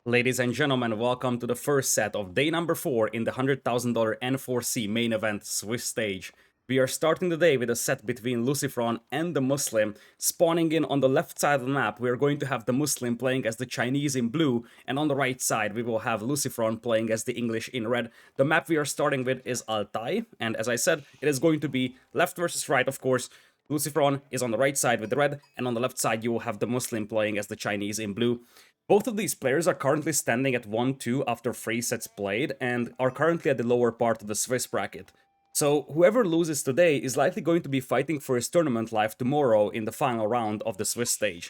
Ladies and gentlemen, welcome to the first set of day number 4 in the $100,000 N4C Main Event Swiss stage. We are starting the day with a set between LucifroN and DeMusliM. Spawning in on the left side of the map, we are going to have DeMusliM playing as the Chinese in blue, and on the right side, we will have LucifroN playing as the English in red. The map we are starting with is Altai, and as I said, it is going to be left versus right, of course. LucifroN is on the right side with the red, and on the left side, you will have DeMusliM playing as the Chinese in blue. Both of these players are currently standing at 1-2 after 3 sets played and are currently at the lower part of the Swiss bracket. So whoever loses today is likely going to be fighting for his tournament life tomorrow in the final round of the Swiss stage.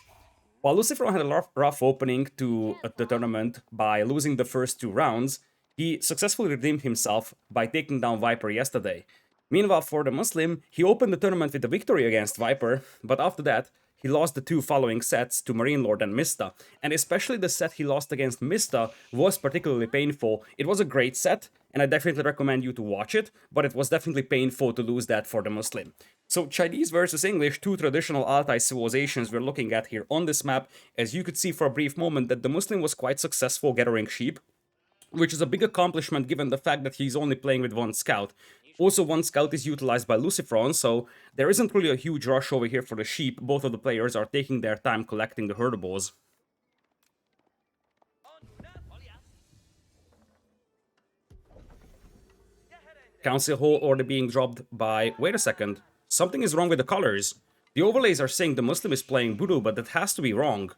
While LucifroN had a rough opening to the tournament by losing the first 2 rounds, he successfully redeemed himself by taking down Viper yesterday. Meanwhile, for DeMusliM, he opened the tournament with a victory against Viper, but after that, he lost the 2 following sets to Marine Lord and Mista, and especially the set he lost against Mista was particularly painful. It was a great set, and I definitely recommend you to watch it, but it was definitely painful to lose that for DeMusliM. So Chinese versus English, 2 traditional Altai civilizations we're looking at here on this map. As you could see for a brief moment that DeMusliM was quite successful gathering sheep, which is a big accomplishment given the fact that he's only playing with 1 scout. Also, 1 scout is utilized by LucifroN, so there isn't really a huge rush over here for the sheep. Both of the players are taking their time collecting the herdables. Council Hall already being dropped by... Wait a second. Something is wrong with the colors. The overlays are saying DeMusliM is playing Voodoo, but that has to be wrong.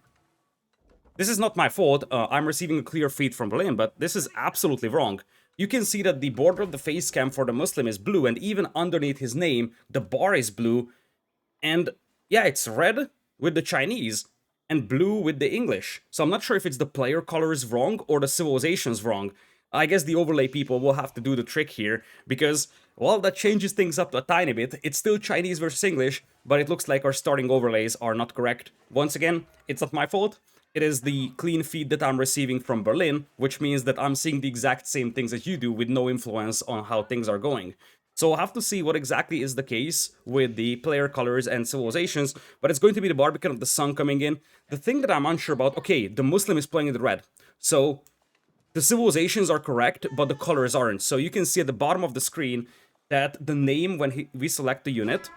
This is not my fault. I'm receiving a clear feed from Berlin, but this is absolutely wrong. You can see that the border of the face cam for DeMusliM is blue, and even underneath his name, the bar is blue. And yeah, it's red with the Chinese and blue with the English. So I'm not sure if it's the player colors wrong or the civilization's wrong. I guess the overlay people will have to do the trick here, because, well, that changes things up a tiny bit. It's still Chinese versus English, but it looks like our starting overlays are not correct. Once again, it's not my fault. It is the clean feed that I'm receiving from Berlin, which means that I'm seeing the exact same things as you do with no influence on how things are going. So we'll have to see what exactly is the case with the player colors and civilizations, but it's going to be the Barbican of the Sun coming in. The thing that I'm unsure about, okay, DeMusliM is playing in the red. So the civilizations are correct, but the colors aren't. So you can see at the bottom of the screen that the name when we select the unit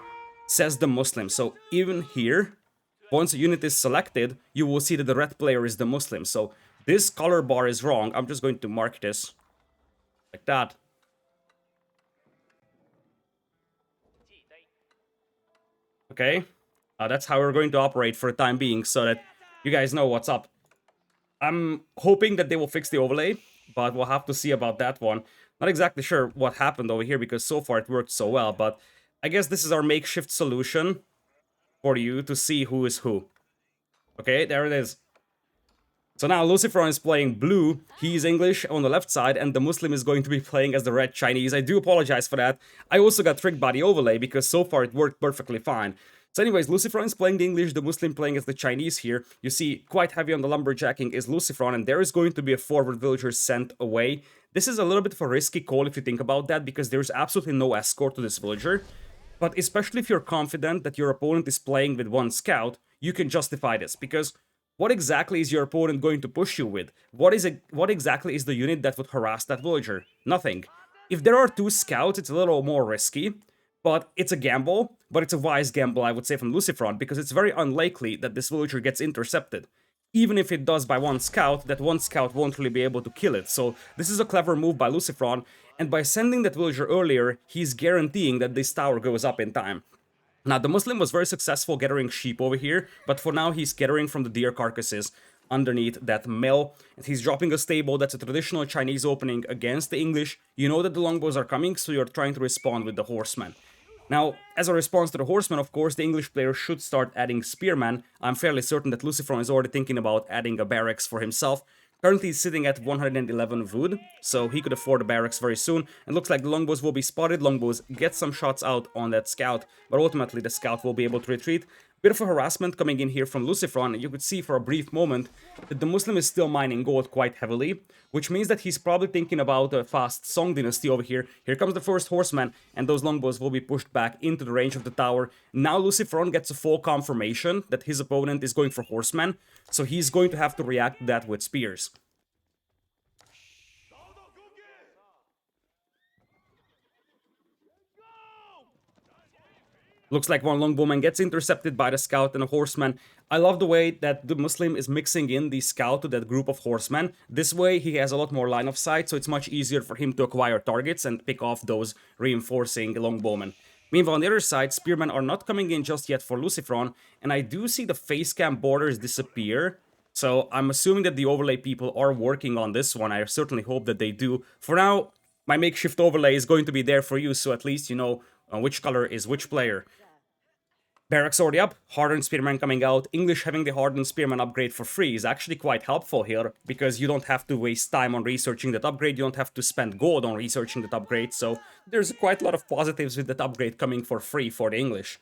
says DeMusliM. So even here, once a unit is selected, you will see that the red player is DeMusliM. So this color bar is wrong. I'm just going to mark this like that. Okay, that's how we're going to operate for the time being, so that you guys know what's up. I'm hoping that they will fix the overlay, but we'll have to see about that one. Not exactly sure what happened over here, because so far it worked so well, but I guess this is our makeshift solution for you to see who is who. Okay, there it is. So now LucifroN is playing blue, he's English on the left side, and DeMusliM is going to be playing as the red Chinese. I do apologize for that. I also got tricked by the overlay, because so far it worked perfectly fine. So anyways, LucifroN is playing the English, DeMusliM playing as the Chinese here. You see, quite heavy on the lumberjacking is LucifroN, and there is going to be a forward villager sent away. This is a little bit of a risky call if you think about that, because there's absolutely no escort to this villager. But especially if you're confident that your opponent is playing with 1 scout, you can justify this, because what exactly is your opponent going to push you with? What exactly is the unit that would harass that villager? Nothing. If there are 2 scouts, it's a little more risky, but it's a gamble, but it's a wise gamble, I would say, from LucifroN, because it's very unlikely that this villager gets intercepted. Even if it does by 1 scout, that 1 scout won't really be able to kill it. So this is a clever move by LucifroN, and by sending that villager earlier, he's guaranteeing that this tower goes up in time. Now, DeMusliM was very successful gathering sheep over here, but for now he's gathering from the deer carcasses underneath that mill. And he's dropping a stable. That's a traditional Chinese opening against the English. You know that the longbows are coming, so you're trying to respond with the horsemen. Now, as a response to the horsemen, of course, the English player should start adding spearmen. I'm fairly certain that LucifroN is already thinking about adding a barracks for himself. Currently he's sitting at 111 wood, so he could afford a barracks very soon. And looks like the longbows will be spotted. Longbows get some shots out on that scout, but ultimately the scout will be able to retreat. Bit of a harassment coming in here from LucifroN. You could see for a brief moment that DeMusliM is still mining gold quite heavily, which means that he's probably thinking about a fast Song Dynasty over here. Here comes the first horseman, and those longbows will be pushed back into the range of the tower. Now LucifroN gets a full confirmation that his opponent is going for horsemen, so he's going to have to react to that with spears. Looks like one longbowman gets intercepted by the scout and a horseman. I love the way that DeMusliM is mixing in the scout to that group of horsemen. This way he has a lot more line of sight, so it's much easier for him to acquire targets and pick off those reinforcing longbowmen. Meanwhile, on the other side, spearmen are not coming in just yet for LucifroN, and I do see the face cam borders disappear. So I'm assuming that the overlay people are working on this one. I certainly hope that they do. For now, my makeshift overlay is going to be there for you, so at least you know which color is which player. Barracks already up, Hardened Spearman coming out. English having the Hardened Spearman upgrade for free is actually quite helpful here, because you don't have to waste time on researching that upgrade, you don't have to spend gold on researching that upgrade, so there's quite a lot of positives with that upgrade coming for free for the English.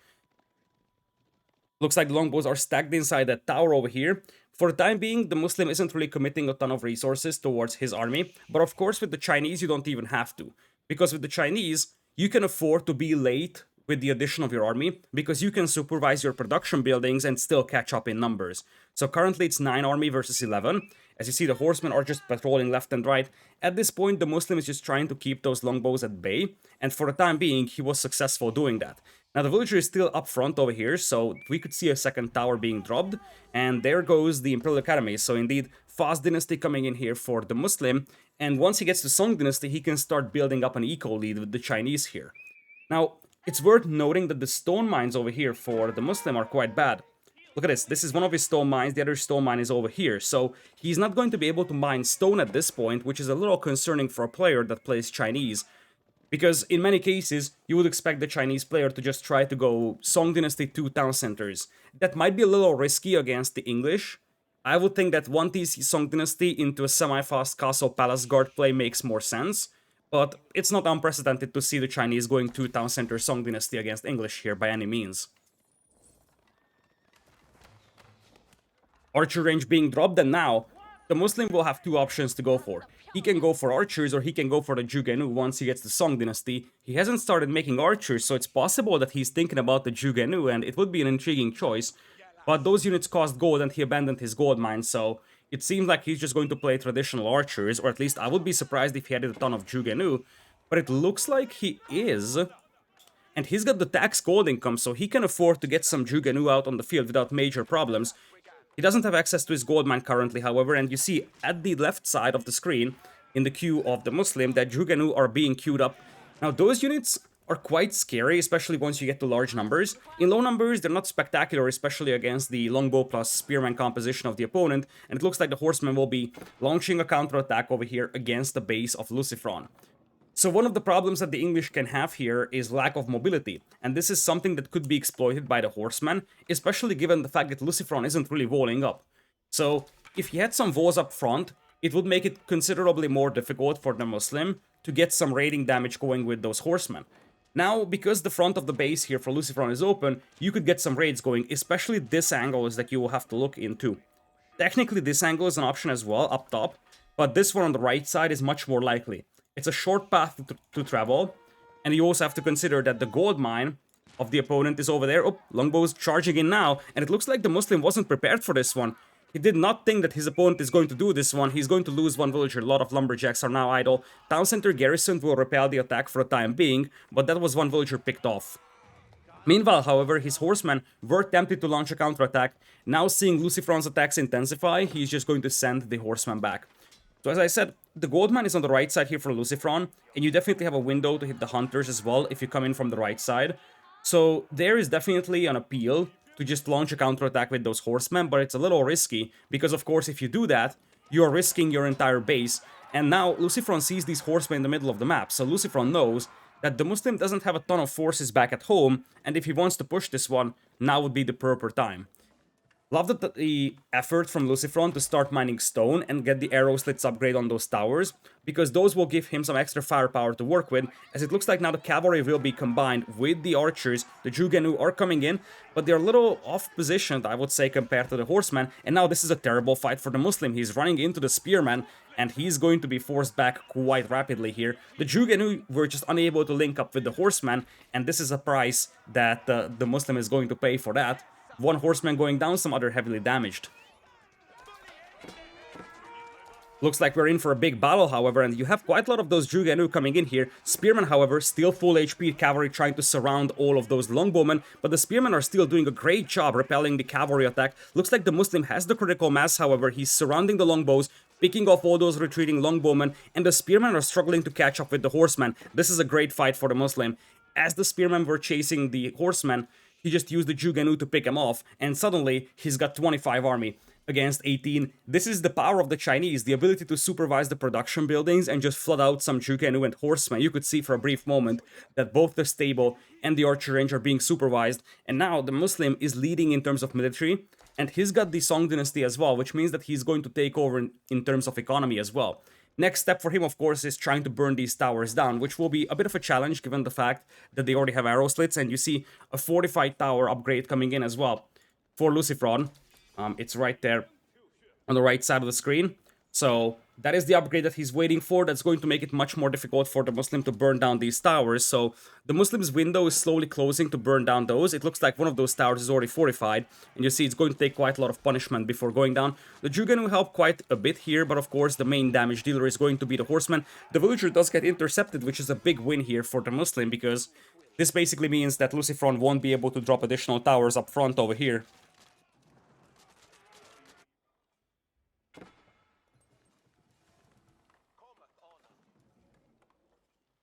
Looks like the longbows are stacked inside that tower over here. For the time being, DeMusliM isn't really committing a ton of resources towards his army, but of course with the Chinese you don't even have to. Because with the Chinese, you can afford to be late with the addition of your army, because you can supervise your production buildings and still catch up in numbers. So currently it's 9 army versus 11. As you see, the horsemen are just patrolling left and right. At this point, DeMusliM is just trying to keep those longbows at bay, and for the time being, he was successful doing that. Now the villager is still up front over here, so we could see a second tower being dropped, and there goes the Imperial Academy. So indeed, Fast Dynasty coming in here for DeMusliM, and once he gets to Song Dynasty, he can start building up an eco lead with the Chinese here. Now, it's worth noting that the stone mines over here for DeMusliM are quite bad. Look at this, this is one of his stone mines, the other stone mine is over here, so he's not going to be able to mine stone at this point, which is a little concerning for a player that plays Chinese. Because in many cases, you would expect the Chinese player to just try to go Song Dynasty 2 town centers. That might be a little risky against the English. I would think that 1TC Song Dynasty into a semi-fast castle palace guard play makes more sense. But it's not unprecedented to see the Chinese going 2 town center Song Dynasty against English here by any means. Archer range being dropped, and now DeMusliM will have 2 options to go for. He can go for archers or he can go for the Jugenu once he gets the Song Dynasty. He hasn't started making archers, so it's possible that he's thinking about the Jugenu, and it would be an intriguing choice. But those units cost gold and he abandoned his gold mine, so it seems like he's just going to play traditional archers, or at least I would be surprised if he added a ton of Jugenu. But it looks like he is. And he's got the tax gold income, so he can afford to get some Jugenu out on the field without major problems. He doesn't have access to his gold mine currently, however, and you see at the left side of the screen, in the queue of DeMusliM, that Jugenu are being queued up. Now, those units are quite scary, especially once you get to large numbers. In low numbers, they're not spectacular, especially against the longbow plus spearman composition of the opponent, and it looks like the horsemen will be launching a counterattack over here against the base of LucifroN. So one of the problems that the English can have here is lack of mobility, and this is something that could be exploited by the horsemen, especially given the fact that LucifroN isn't really walling up. So if he had some walls up front, it would make it considerably more difficult for DeMusliM to get some raiding damage going with those horsemen. Now, because the front of the base here for LucifroN is open, you could get some raids going, especially this angle is that you will have to look into. Technically, this angle is an option as well, up top, but this one on the right side is much more likely. It's a short path to travel, and you also have to consider that the gold mine of the opponent is over there. Oh, longbow's charging in now, and it looks like DeMusliM wasn't prepared for this one. He did not think that his opponent is going to do this one. He's going to lose one villager. A lot of lumberjacks are now idle. Town center garrison will repel the attack for the time being, but that was one villager picked off. Meanwhile, however, his horsemen were tempted to launch a counterattack. Now seeing LucifroN's attacks intensify, he's just going to send the horsemen back. So as I said, the gold mine is on the right side here for LucifroN, and you definitely have a window to hit the hunters as well if you come in from the right side. So there is definitely an appeal to just launch a counterattack with those horsemen, but it's a little risky, because of course if you do that, you are risking your entire base, and now LucifroN sees these horsemen in the middle of the map, so LucifroN knows that DeMusliM doesn't have a ton of forces back at home, and if he wants to push this one, now would be the proper time. Love the effort from LucifroN to start mining stone and get the arrow slits upgrade on those towers, because those will give him some extra firepower to work with, as it looks like now the cavalry will be combined with the archers. The Jugenu are coming in, but they're a little off-positioned, I would say, compared to the horsemen, and now this is a terrible fight for DeMusliM. He's running into the spearman, and he's going to be forced back quite rapidly here. The Jugenu were just unable to link up with the horsemen, and this is a price that DeMusliM is going to pay for that. One horseman going down, some other heavily damaged. Looks like we're in for a big battle, however, and you have quite a lot of those Jugenu coming in here. Spearmen, however, still full HP cavalry trying to surround all of those longbowmen, but the spearmen are still doing a great job repelling the cavalry attack. Looks like DeMusliM has the critical mass, however, he's surrounding the longbows, picking off all those retreating longbowmen, and the spearmen are struggling to catch up with the horsemen. This is a great fight for DeMusliM. As the spearmen were chasing the horsemen, he just used the Jugenu to pick him off, and suddenly he's got 25 army against 18. This is the power of the Chinese, the ability to supervise the production buildings and just flood out some Jugenu and horsemen. You could see for a brief moment that both the stable and the archer range are being supervised, and now the Muslim is leading in terms of military, and he's got the Song dynasty as well, which means that he's going to take over in terms of economy as well. Next step for him, of course, is trying to burn these towers down, which will be a bit of a challenge given the fact that they already have arrow slits, and you see a fortified tower upgrade coming in as well for LucifroN. It's right there on the right side of the screen. So that is the upgrade that he's waiting for. That's going to make it much more difficult for the Muslim to burn down these towers. So the Muslim's window is slowly closing to burn down those. It looks like one of those towers is already fortified. And you see it's going to take quite a lot of punishment before going down. The Jugan will help quite a bit here. But of course the main damage dealer is going to be the horseman. The villager does get intercepted, which is a big win here for the Muslim. Because this basically means that LucifroN won't be able to drop additional towers up front over here.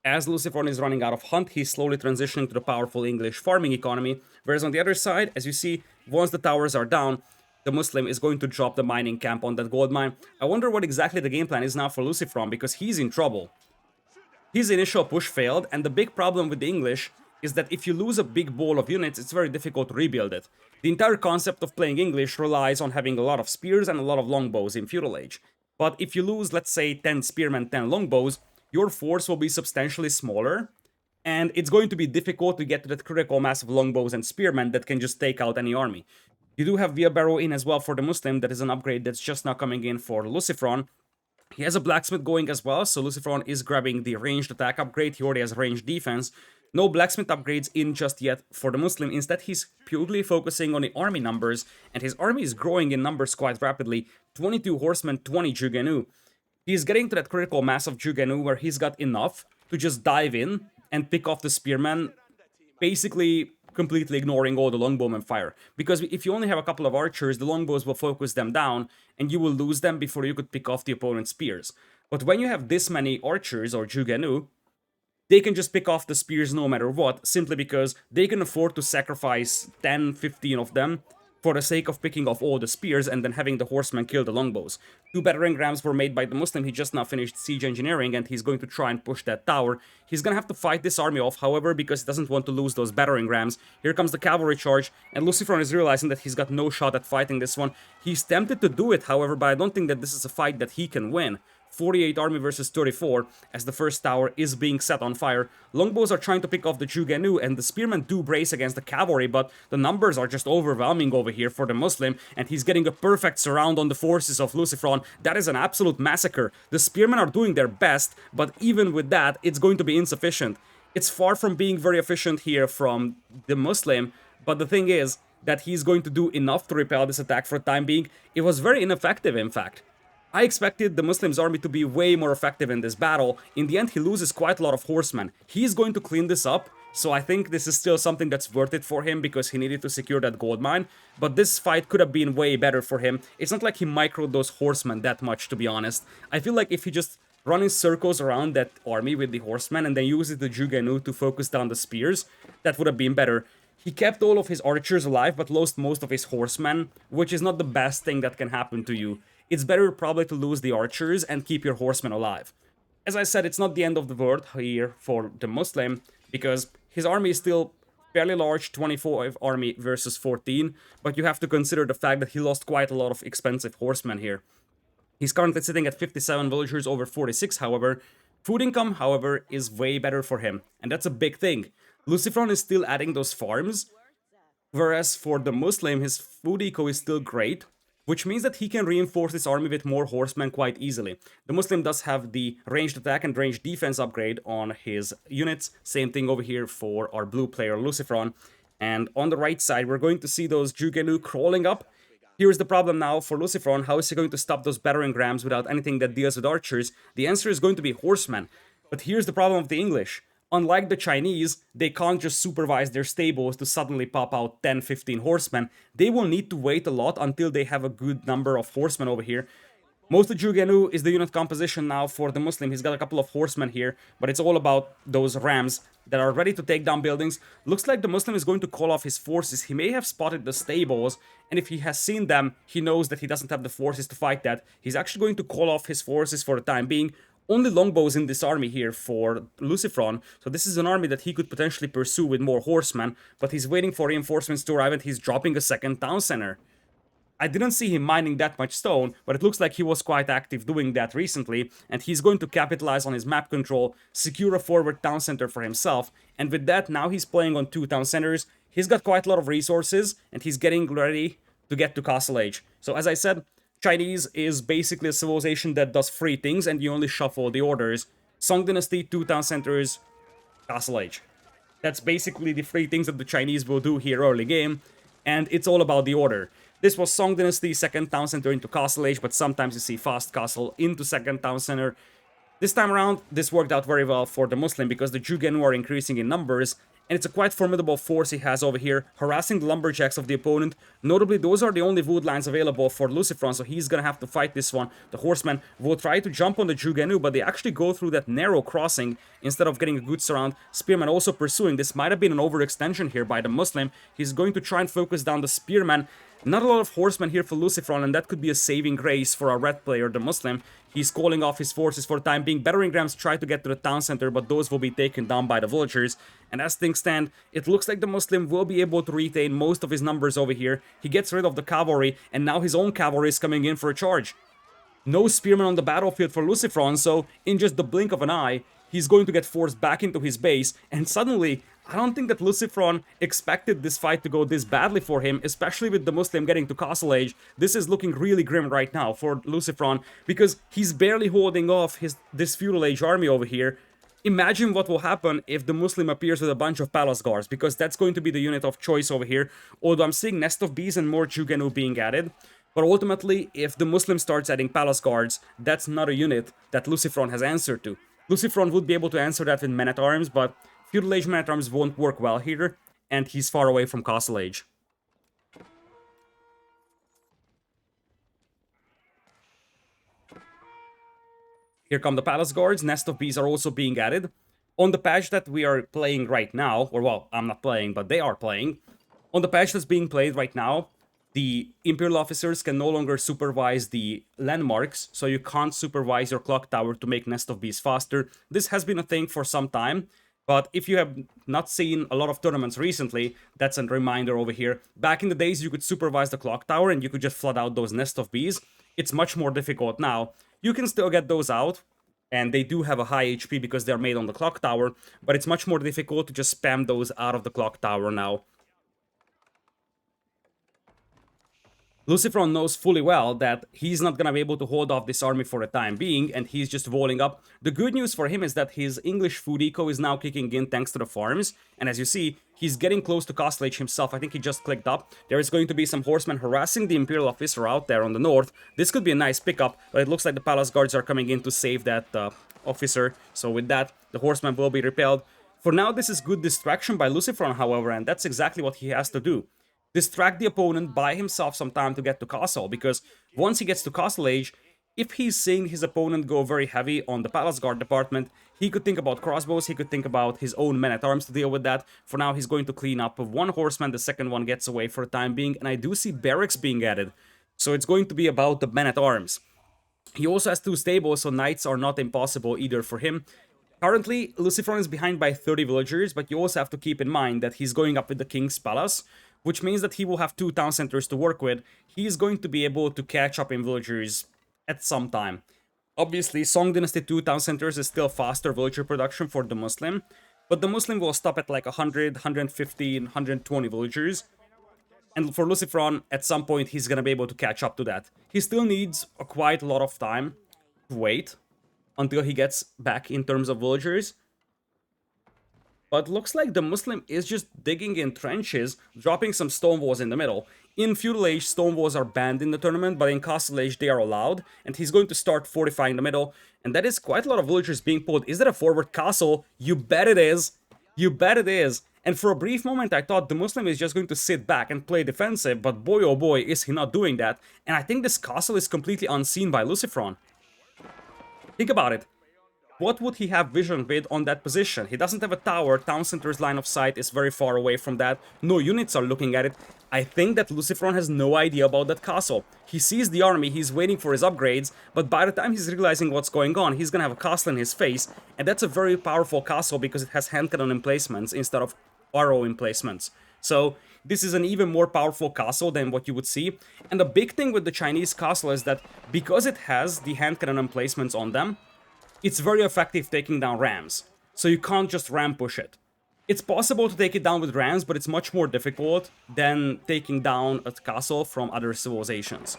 As LucifroN is running out of hunt, he's slowly transitioning to the powerful English farming economy, whereas on the other side, as you see, once the towers are down, the Muslim is going to drop the mining camp on that gold mine. I wonder what exactly the game plan is now for LucifroN, because he's in trouble. His initial push failed, and the big problem with the English is that if you lose a big ball of units, it's very difficult to rebuild it. The entire concept of playing English relies on having a lot of spears and a lot of longbows in Feudal Age. But if you lose, let's say, 10 spearmen, 10 longbows, your force will be substantially smaller, and it's going to be difficult to get to that critical mass of longbows and spearmen that can just take out any army. You do have Wheelbarrow in as well for the Muslim. That is an upgrade that's just now coming in for LucifroN. He has a blacksmith going as well, so LucifroN is grabbing the ranged attack upgrade. He already has ranged defense. No blacksmith upgrades in just yet for the Muslim. Instead, he's purely focusing on the army numbers, and his army is growing in numbers quite rapidly. 22 horsemen, 20 Jugenu. He's getting to that critical mass of Jugenu where he's got enough to just dive in and pick off the spearmen, basically completely ignoring all the longbowmen fire. Because if you only have a couple of archers, the longbows will focus them down, and you will lose them before you could pick off the opponent's spears. But when you have this many archers or Jugenu, they can just pick off the spears no matter what, simply because they can afford to sacrifice 10, 15 of them for the sake of picking off all the spears and then having the horsemen kill the longbows. 2 battering rams were made by the Muslim. He just now finished siege engineering, and he's going to try and push that tower. He's gonna have to fight this army off, however, because he doesn't want to lose those battering rams. Here comes the cavalry charge, and LucifroN is realizing that he's got no shot at fighting this one. He's tempted to do it, however, but I don't think that this is a fight that he can win. 48 army versus 34, as the first tower is being set on fire. Longbows are trying to pick off the Jugenu, and the spearmen do brace against the cavalry, but the numbers are just overwhelming over here for the Muslim, and he's getting a perfect surround on the forces of LucifroN. That is an absolute massacre. The spearmen are doing their best, but even with that, it's going to be insufficient. It's far from being very efficient here from the Muslim, but the thing is that he's going to do enough to repel this attack for the time being. It was very ineffective, in fact. I expected the Muslim's army to be way more effective in this battle. In the end, he loses quite a lot of horsemen. He's going to clean this up, so I think this is still something that's worth it for him because he needed to secure that gold mine. But this fight could have been way better for him. It's not like he microed those horsemen that much, to be honest. I feel like if he just run in circles around that army with the horsemen and then uses the Jugenu to focus down the spears, that would have been better. He kept all of his archers alive, but lost most of his horsemen, which is not the best thing that can happen to you. It's better probably to lose the archers and keep your horsemen alive. As I said, it's not the end of the world here for the Muslim, because his army is still fairly large, 24 army versus 14, but you have to consider the fact that he lost quite a lot of expensive horsemen here. He's currently sitting at 57 villagers over 46, however. Food income, however, is way better for him, and that's a big thing. LucifroN is still adding those farms, whereas for the Muslim, his food eco is still great, which means that he can reinforce his army with more horsemen quite easily. The Muslim does have the ranged attack and ranged defense upgrade on his units. Same thing over here for our blue player LucifroN. And on the right side, we're going to see those Jugenu crawling up. Here's the problem now for LucifroN. How is he going to stop those battering rams without anything that deals with archers? The answer is going to be horsemen. But here's the problem of the English. Unlike the Chinese, they can't just supervise their stables to suddenly pop out 10, 15 horsemen. They will need to wait a lot until they have a good number of horsemen over here. Mostly Jugenu is the unit composition now for the Muslim. He's got a couple of horsemen here, but it's all about those rams that are ready to take down buildings. Looks like the Muslim is going to call off his forces. He may have spotted the stables, and if he has seen them, he knows that he doesn't have the forces to fight that. He's actually going to call off his forces for the time being. Only longbows in this army here for LucifroN, so this is an army that he could potentially pursue with more horsemen, but he's waiting for reinforcements to arrive and he's dropping a second town center. I didn't see him mining that much stone, but it looks like he was quite active doing that recently, and he's going to capitalize on his map control, secure a forward town center for himself, and with that, now he's playing on 2 town centers. He's got quite a lot of resources, and he's getting ready to get to Castle Age. So as I said, Chinese is basically a civilization that does 3 things, and you only shuffle the orders. Song Dynasty, 2 town centers, Castle Age. That's basically the 3 things that the Chinese will do here early game, and it's all about the order. This was Song Dynasty, second town center into Castle Age, but sometimes you see Fast Castle into second town center. This time around, this worked out very well for the Muslim because the Jugenu are increasing in numbers, and it's a quite formidable force he has over here, harassing the lumberjacks of the opponent. Notably, those are the only wood lines available for LucifroN, so he's gonna have to fight this one. The horsemen will try to jump on the Jugenu, but they actually go through that narrow crossing instead of getting a good surround. Spearmen also pursuing. This might have been an overextension here by the Muslim. He's going to try and focus down the spearmen. Not a lot of horsemen here for LucifroN, and that could be a saving grace for our red player, the Muslim. He's calling off his forces for the time being. Battering rams try to get to the town center, but those will be taken down by the villagers. And as things stand, it looks like the Muslim will be able to retain most of his numbers over here. He gets rid of the cavalry, and now his own cavalry is coming in for a charge. No spearmen on the battlefield for LucifroN, so in just the blink of an eye, he's going to get forced back into his base, and suddenly, I don't think that LucifroN expected this fight to go this badly for him, especially with the Muslim getting to Castle Age. This is looking really grim right now for LucifroN, because he's barely holding off this Feudal Age army over here. Imagine what will happen if the Muslim appears with a bunch of Palace Guards, because that's going to be the unit of choice over here, although I'm seeing Nest of Bees and more Jugenu being added. But ultimately, if the Muslim starts adding Palace Guards, that's not a unit that LucifroN has answered to. LucifroN would be able to answer that with men-at-arms, but Feudal Age men-at-arms won't work well here, and he's far away from Castle Age. Here come the Palace Guards. Nest of Bees are also being added. On the patch that we are playing right now, or well, I'm not playing, but they are playing. On the patch that's being played right now, the Imperial officers can no longer supervise the landmarks, so you can't supervise your clock tower to make Nest of Bees faster. This has been a thing for some time, but if you have not seen a lot of tournaments recently, that's a reminder over here. Back in the days, you could supervise the clock tower and you could just flood out those Nest of Bees. It's much more difficult now. You can still get those out, and they do have a high HP because they're made on the clock tower, but it's much more difficult to just spam those out of the clock tower now. LucifroN knows fully well that he's not gonna be able to hold off this army for the time being, and he's just walling up. The good news for him is that his English food eco is now kicking in thanks to the farms, and as you see, he's getting close to Castle Age himself. I think he just clicked up. There is going to be some horsemen harassing the Imperial officer out there on the north. This could be a nice pickup, but it looks like the Palace Guards are coming in to save that officer, so with that, the horsemen will be repelled. For now, this is good distraction by LucifroN, however, and that's exactly what he has to do. Distract the opponent, buy himself some time to get to Castle, because once he gets to Castle Age, if he's seeing his opponent go very heavy on the Palace Guard department, he could think about crossbows, he could think about his own men-at-arms to deal with that. For now, he's going to clean up with one horseman, the second one gets away for the time being, and I do see barracks being added. So it's going to be about the men-at-arms. He also has 2 stables, so knights are not impossible either for him. Currently, LucifroN is behind by 30 villagers, but you also have to keep in mind that he's going up with the King's Palace, which means that he will have 2 town centers to work with. He is going to be able to catch up in villagers at some time. Obviously, Song Dynasty 2 town centers is still faster villager production for the Muslim, but the Muslim will stop at like 100, 150, 120 villagers. And for LucifroN, at some point, he's gonna be able to catch up to that. He still needs quite a lot of time to wait until he gets back in terms of villagers. But looks like the Muslim is just digging in trenches, dropping some stone walls in the middle. In Feudal Age, Stone Walls are banned in the tournament, but in Castle Age they are allowed, and he's going to start fortifying the middle, and that is quite a lot of villagers being pulled. Is that a forward castle? You bet it is! You bet it is! And for a brief moment I thought DeMusliM is just going to sit back and play defensive, but boy oh boy is he not doing that, and I think this castle is completely unseen by LucifroN. Think about it. What would he have vision with on that position? He doesn't have a tower, town center's line of sight is very far away from that, no units are looking at it. I think that LucifroN has no idea about that castle. He sees the army, he's waiting for his upgrades, but by the time he's realizing what's going on, he's gonna have a castle in his face, and that's a very powerful castle because it has hand cannon emplacements instead of arrow emplacements. So this is an even more powerful castle than what you would see, and the big thing with the Chinese castle is that because it has the hand cannon emplacements on them, it's very effective taking down rams, so you can't just ram push it. It's possible to take it down with rams, but it's much more difficult than taking down a castle from other civilizations.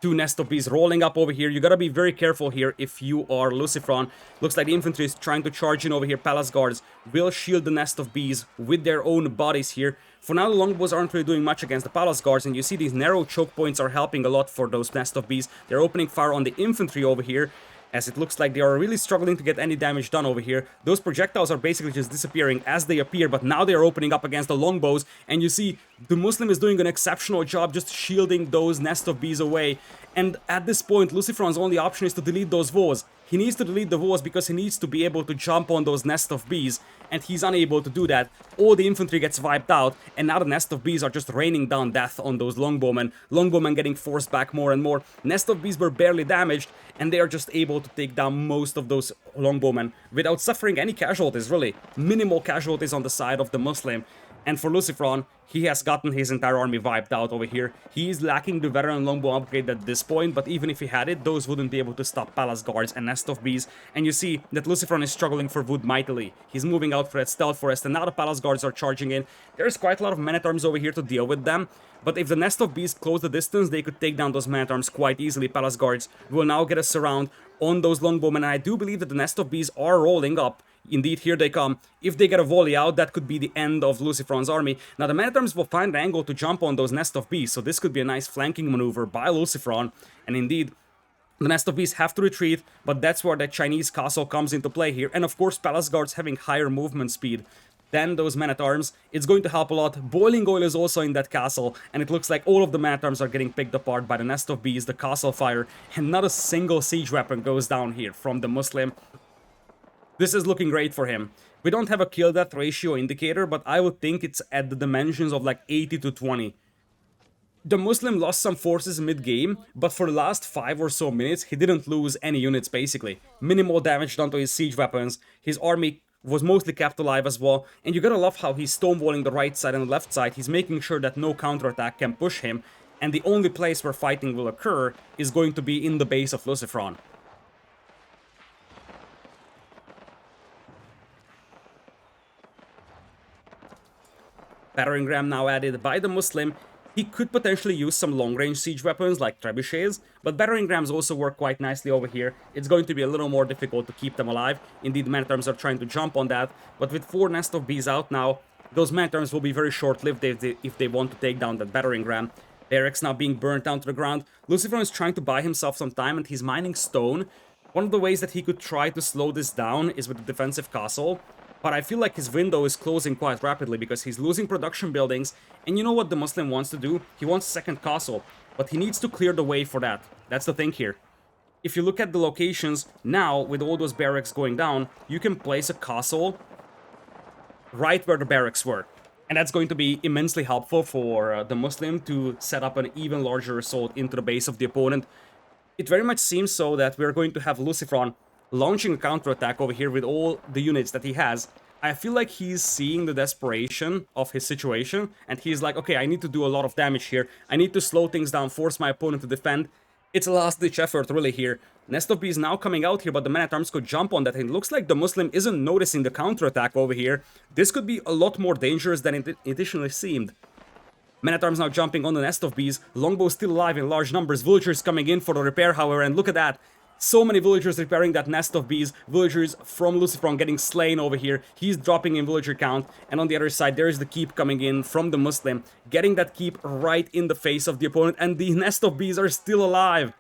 Two Nest of Bees rolling up over here. You gotta be very careful here if you are LucifroN. Looks like the infantry is trying to charge in over here. Palace Guards will shield the Nest of Bees with their own bodies here. For now, the Longbows aren't really doing much against the Palace Guards, and you see these narrow choke points are helping a lot for those Nest of Bees. They're opening fire on the infantry over here, as it looks like they are really struggling to get any damage done over here. Those projectiles are basically just disappearing as they appear, but now they are opening up against the longbows, and you see DeMusliM is doing an exceptional job just shielding those Nest of Bees away. And at this point, LucifroN's only option is to delete those walls. He needs to delete the walls because he needs to be able to jump on those Nest of Bees, and he's unable to do that. All the infantry gets wiped out, and now the Nest of Bees are just raining down death on those longbowmen. Longbowmen getting forced back more and more. Nest of Bees were barely damaged, and they are just able to take down most of those longbowmen without suffering any casualties, really. Minimal casualties on the side of DeMusliM. And for LucifroN, he has gotten his entire army wiped out over here. He is lacking the veteran longbow upgrade at this point, but even if he had it, those wouldn't be able to stop Palace Guards and Nest of Bees. And you see that LucifroN is struggling for wood mightily. He's moving out for that stealth forest, and now the Palace Guards are charging in. There's quite a lot of men-at-arms over here to deal with them, but if the Nest of Bees close the distance, they could take down those men-at-arms quite easily. Palace Guards will now get a surround on those longbowmen, and I do believe that the Nest of Bees are rolling up. Indeed, here they come. If they get a volley out, that could be the end of LucifroN's army. Now, the men-at-arms will find an angle to jump on those Nest of Bees, so this could be a nice flanking maneuver by LucifroN. And indeed, the Nest of Bees have to retreat, but that's where the Chinese castle comes into play here. And of course, Palace Guards having higher movement speed than those men-at-arms, it's going to help a lot. Boiling oil is also in that castle, and it looks like all of the men-at-arms are getting picked apart by the Nest of Bees, the castle fire, and not a single siege weapon goes down here from DeMusliM. This is looking great for him. We don't have a kill-death ratio indicator, but I would think it's at the dimensions of like 80 to 20. DeMusliM lost some forces mid-game, but for the last 5 or so minutes, he didn't lose any units basically. Minimal damage done to his siege weapons, his army was mostly kept alive as well, and you gotta love how he's stonewalling the right side and the left side. He's making sure that no counterattack can push him, and the only place where fighting will occur is going to be in the base of LucifroN. Battering ram now added by DeMusliM. He could potentially use some long-range siege weapons like trebuchets, but battering rams also work quite nicely over here. It's going to be a little more difficult to keep them alive. Indeed, men-at-arms are trying to jump on that, but with 4 Nest of Bees out now, those men-at-arms will be very short-lived if they want to take down that battering ram. Barracks now being burnt down to the ground. LucifroN is trying to buy himself some time, and he's mining stone. One of the ways that he could try to slow this down is with the defensive castle, but I feel like his window is closing quite rapidly because he's losing production buildings, and you know what DeMusliM wants to do? He wants a second castle, but he needs to clear the way for that. That's the thing here. If you look at the locations, now, with all those barracks going down, you can place a castle right where the barracks were. And that's going to be immensely helpful for DeMusliM to set up an even larger assault into the base of the opponent. It very much seems so that we're going to have LucifroN launching a counterattack over here with all the units that he has. I feel like he's seeing the desperation of his situation, and he's like, okay, I need to do a lot of damage here. I need to slow things down, force my opponent to defend. It's a last-ditch effort, really, here. Nest of Bees now coming out here, but the men-at-arms could jump on that, and it looks like DeMusliM isn't noticing the counterattack over here. This could be a lot more dangerous than it initially seemed. Men-at-arms now jumping on the Nest of Bees. Longbows still alive in large numbers. Villagers coming in for the repair, however, and look at that. So many villagers repairing that nest of bees, villagers from LucifroN getting slain over here, he's dropping in villager count, and on the other side there's the keep coming in from DeMusliM, getting that keep right in the face of the opponent, and the nest of bees are still alive.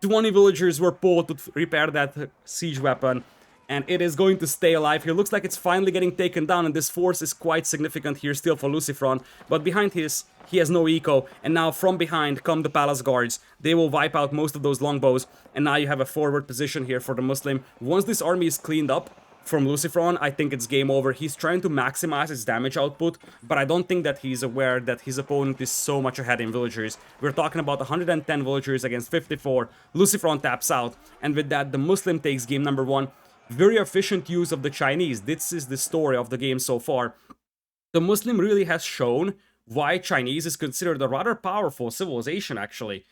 20 villagers were pulled to repair that siege weapon, and it is going to stay alive here. Looks like it's finally getting taken down, and this force is quite significant here still for LucifroN, but behind he has no eco, and now from behind come the palace guards. They will wipe out most of those longbows, and now you have a forward position here for DeMusliM. Once this army is cleaned up from LucifroN, I think it's game over. He's trying to maximize his damage output, but I don't think that he's aware that his opponent is so much ahead in villagers. We're talking about 110 villagers against 54. LucifroN taps out, and with that, DeMusliM takes game number 1. Very efficient use of the Chinese. This is the story of the game so far. DeMusliM really has shown why Chinese is considered a rather powerful civilization, actually.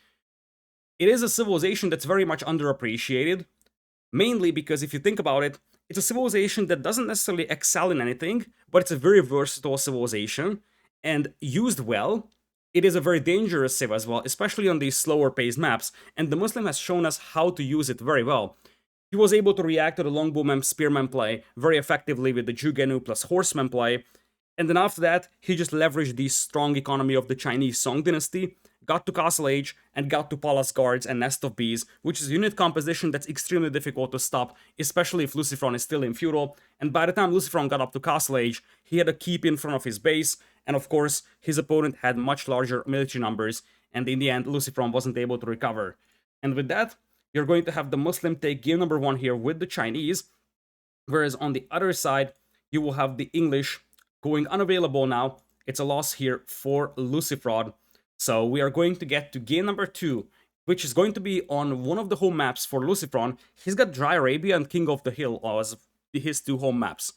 It is a civilization that's very much underappreciated, mainly because if you think about it, it's a civilization that doesn't necessarily excel in anything, but it's a very versatile civilization, and used well, it is a very dangerous civ as well, especially on these slower paced maps, and DeMusliM has shown us how to use it very well. He was able to react to the longbowman spearman play very effectively with the Jugenu plus horseman play, and then after that, he just leveraged the strong economy of the Chinese Song dynasty, got to Castle Age, and got to Palace Guards and Nest of Bees, which is a unit composition that's extremely difficult to stop, especially if LucifroN is still in feudal, and by the time LucifroN got up to Castle Age, he had a keep in front of his base, and of course, his opponent had much larger military numbers, and in the end, LucifroN wasn't able to recover. And with that, you're going to have DeMusliM take game number 1 here with the Chinese, whereas on the other side, you will have the English going unavailable now. It's a loss here for LucifroN. So we are going to get to game number 2, which is going to be on one of the home maps for LucifroN. He's got Dry Arabia and King of the Hill as his 2 home maps.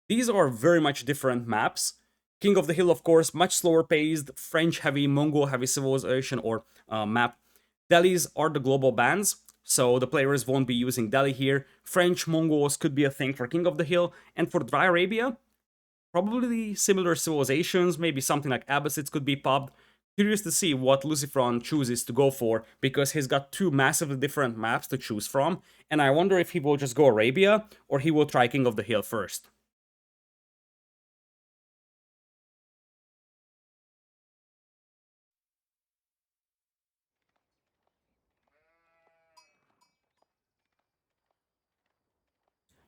These are very much different maps. King of the Hill, of course, much slower paced, French heavy, Mongol heavy civilization or map. Delhis are the global bans, so the players won't be using Delhi here. French Mongols could be a thing for King of the Hill, and for Dry Arabia, probably similar civilizations, maybe something like Abbasids could be popped. Curious to see what LucifroN chooses to go for, because he's got 2 massively different maps to choose from, and I wonder if he will just go Arabia, or he will try King of the Hill first.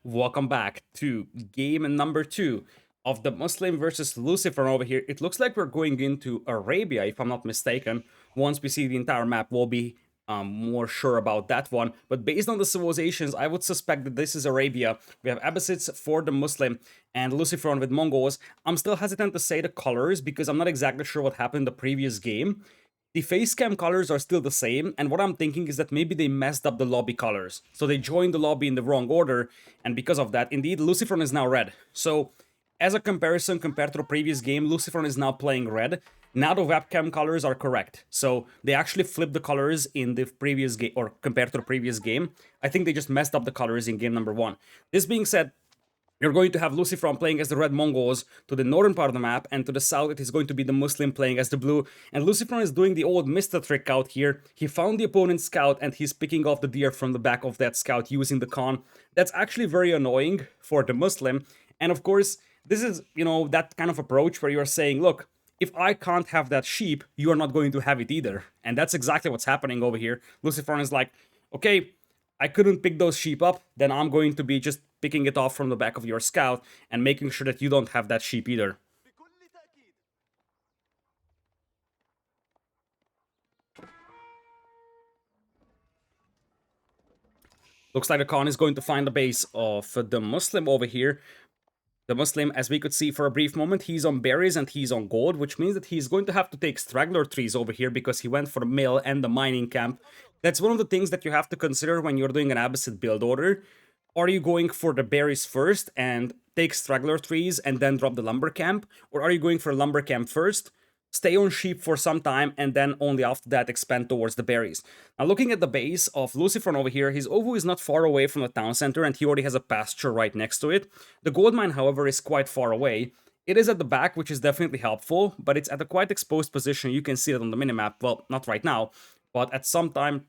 Welcome back to game number 2 of DeMusliM versus LucifroN over here. It looks like we're going into Arabia, if I'm not mistaken. Once we see the entire map, we'll be more sure about that one. But based on the civilizations, I would suspect that this is Arabia. We have Abbasids for DeMusliM and LucifroN with Mongols. I'm still hesitant to say the colors because I'm not exactly sure what happened in the previous game. The face cam colors are still the same, and what I'm thinking is that maybe they messed up the lobby colors. So they joined the lobby in the wrong order, and because of that, indeed, LucifroN is now red. So, as a comparison compared to the previous game, LucifroN is now playing red. Now the webcam colors are correct. So, they actually flipped the colors in the previous game, or compared to the previous game. I think they just messed up the colors in game number 1. This being said, you're going to have LucifroN playing as the red Mongols to the northern part of the map, and to the south it is going to be the DeMusliM playing as the blue. And LucifroN is doing the old Mr. trick out here. He found the opponent's scout and he's picking off the deer from the back of that scout using the con. That's actually very annoying for DeMusliM. And of course, this is, that kind of approach where you're saying, look, if I can't have that sheep, you are not going to have it either. And that's exactly what's happening over here. LucifroN is like, okay, I couldn't pick those sheep up, then I'm going to be just picking it off from the back of your scout and making sure that you don't have that sheep either. Looks like the Khan is going to find the base of the DeMusliM over here. DeMusliM, as we could see for a brief moment, he's on berries and he's on gold, which means that he's going to have to take straggler trees over here because he went for the mill and the mining camp. That's one of the things that you have to consider when you're doing an Abbasid build order. Are you going for the berries first and take straggler trees and then drop the lumber camp? Or are you going for lumber camp first, stay on sheep for some time, and then only after that expand towards the berries? Now, looking at the base of LucifroN over here, his Ovu is not far away from the town center and he already has a pasture right next to it. The gold mine, however, is quite far away. It is at the back, which is definitely helpful, but it's at a quite exposed position. You can see that on the minimap. Well, not right now, but at some time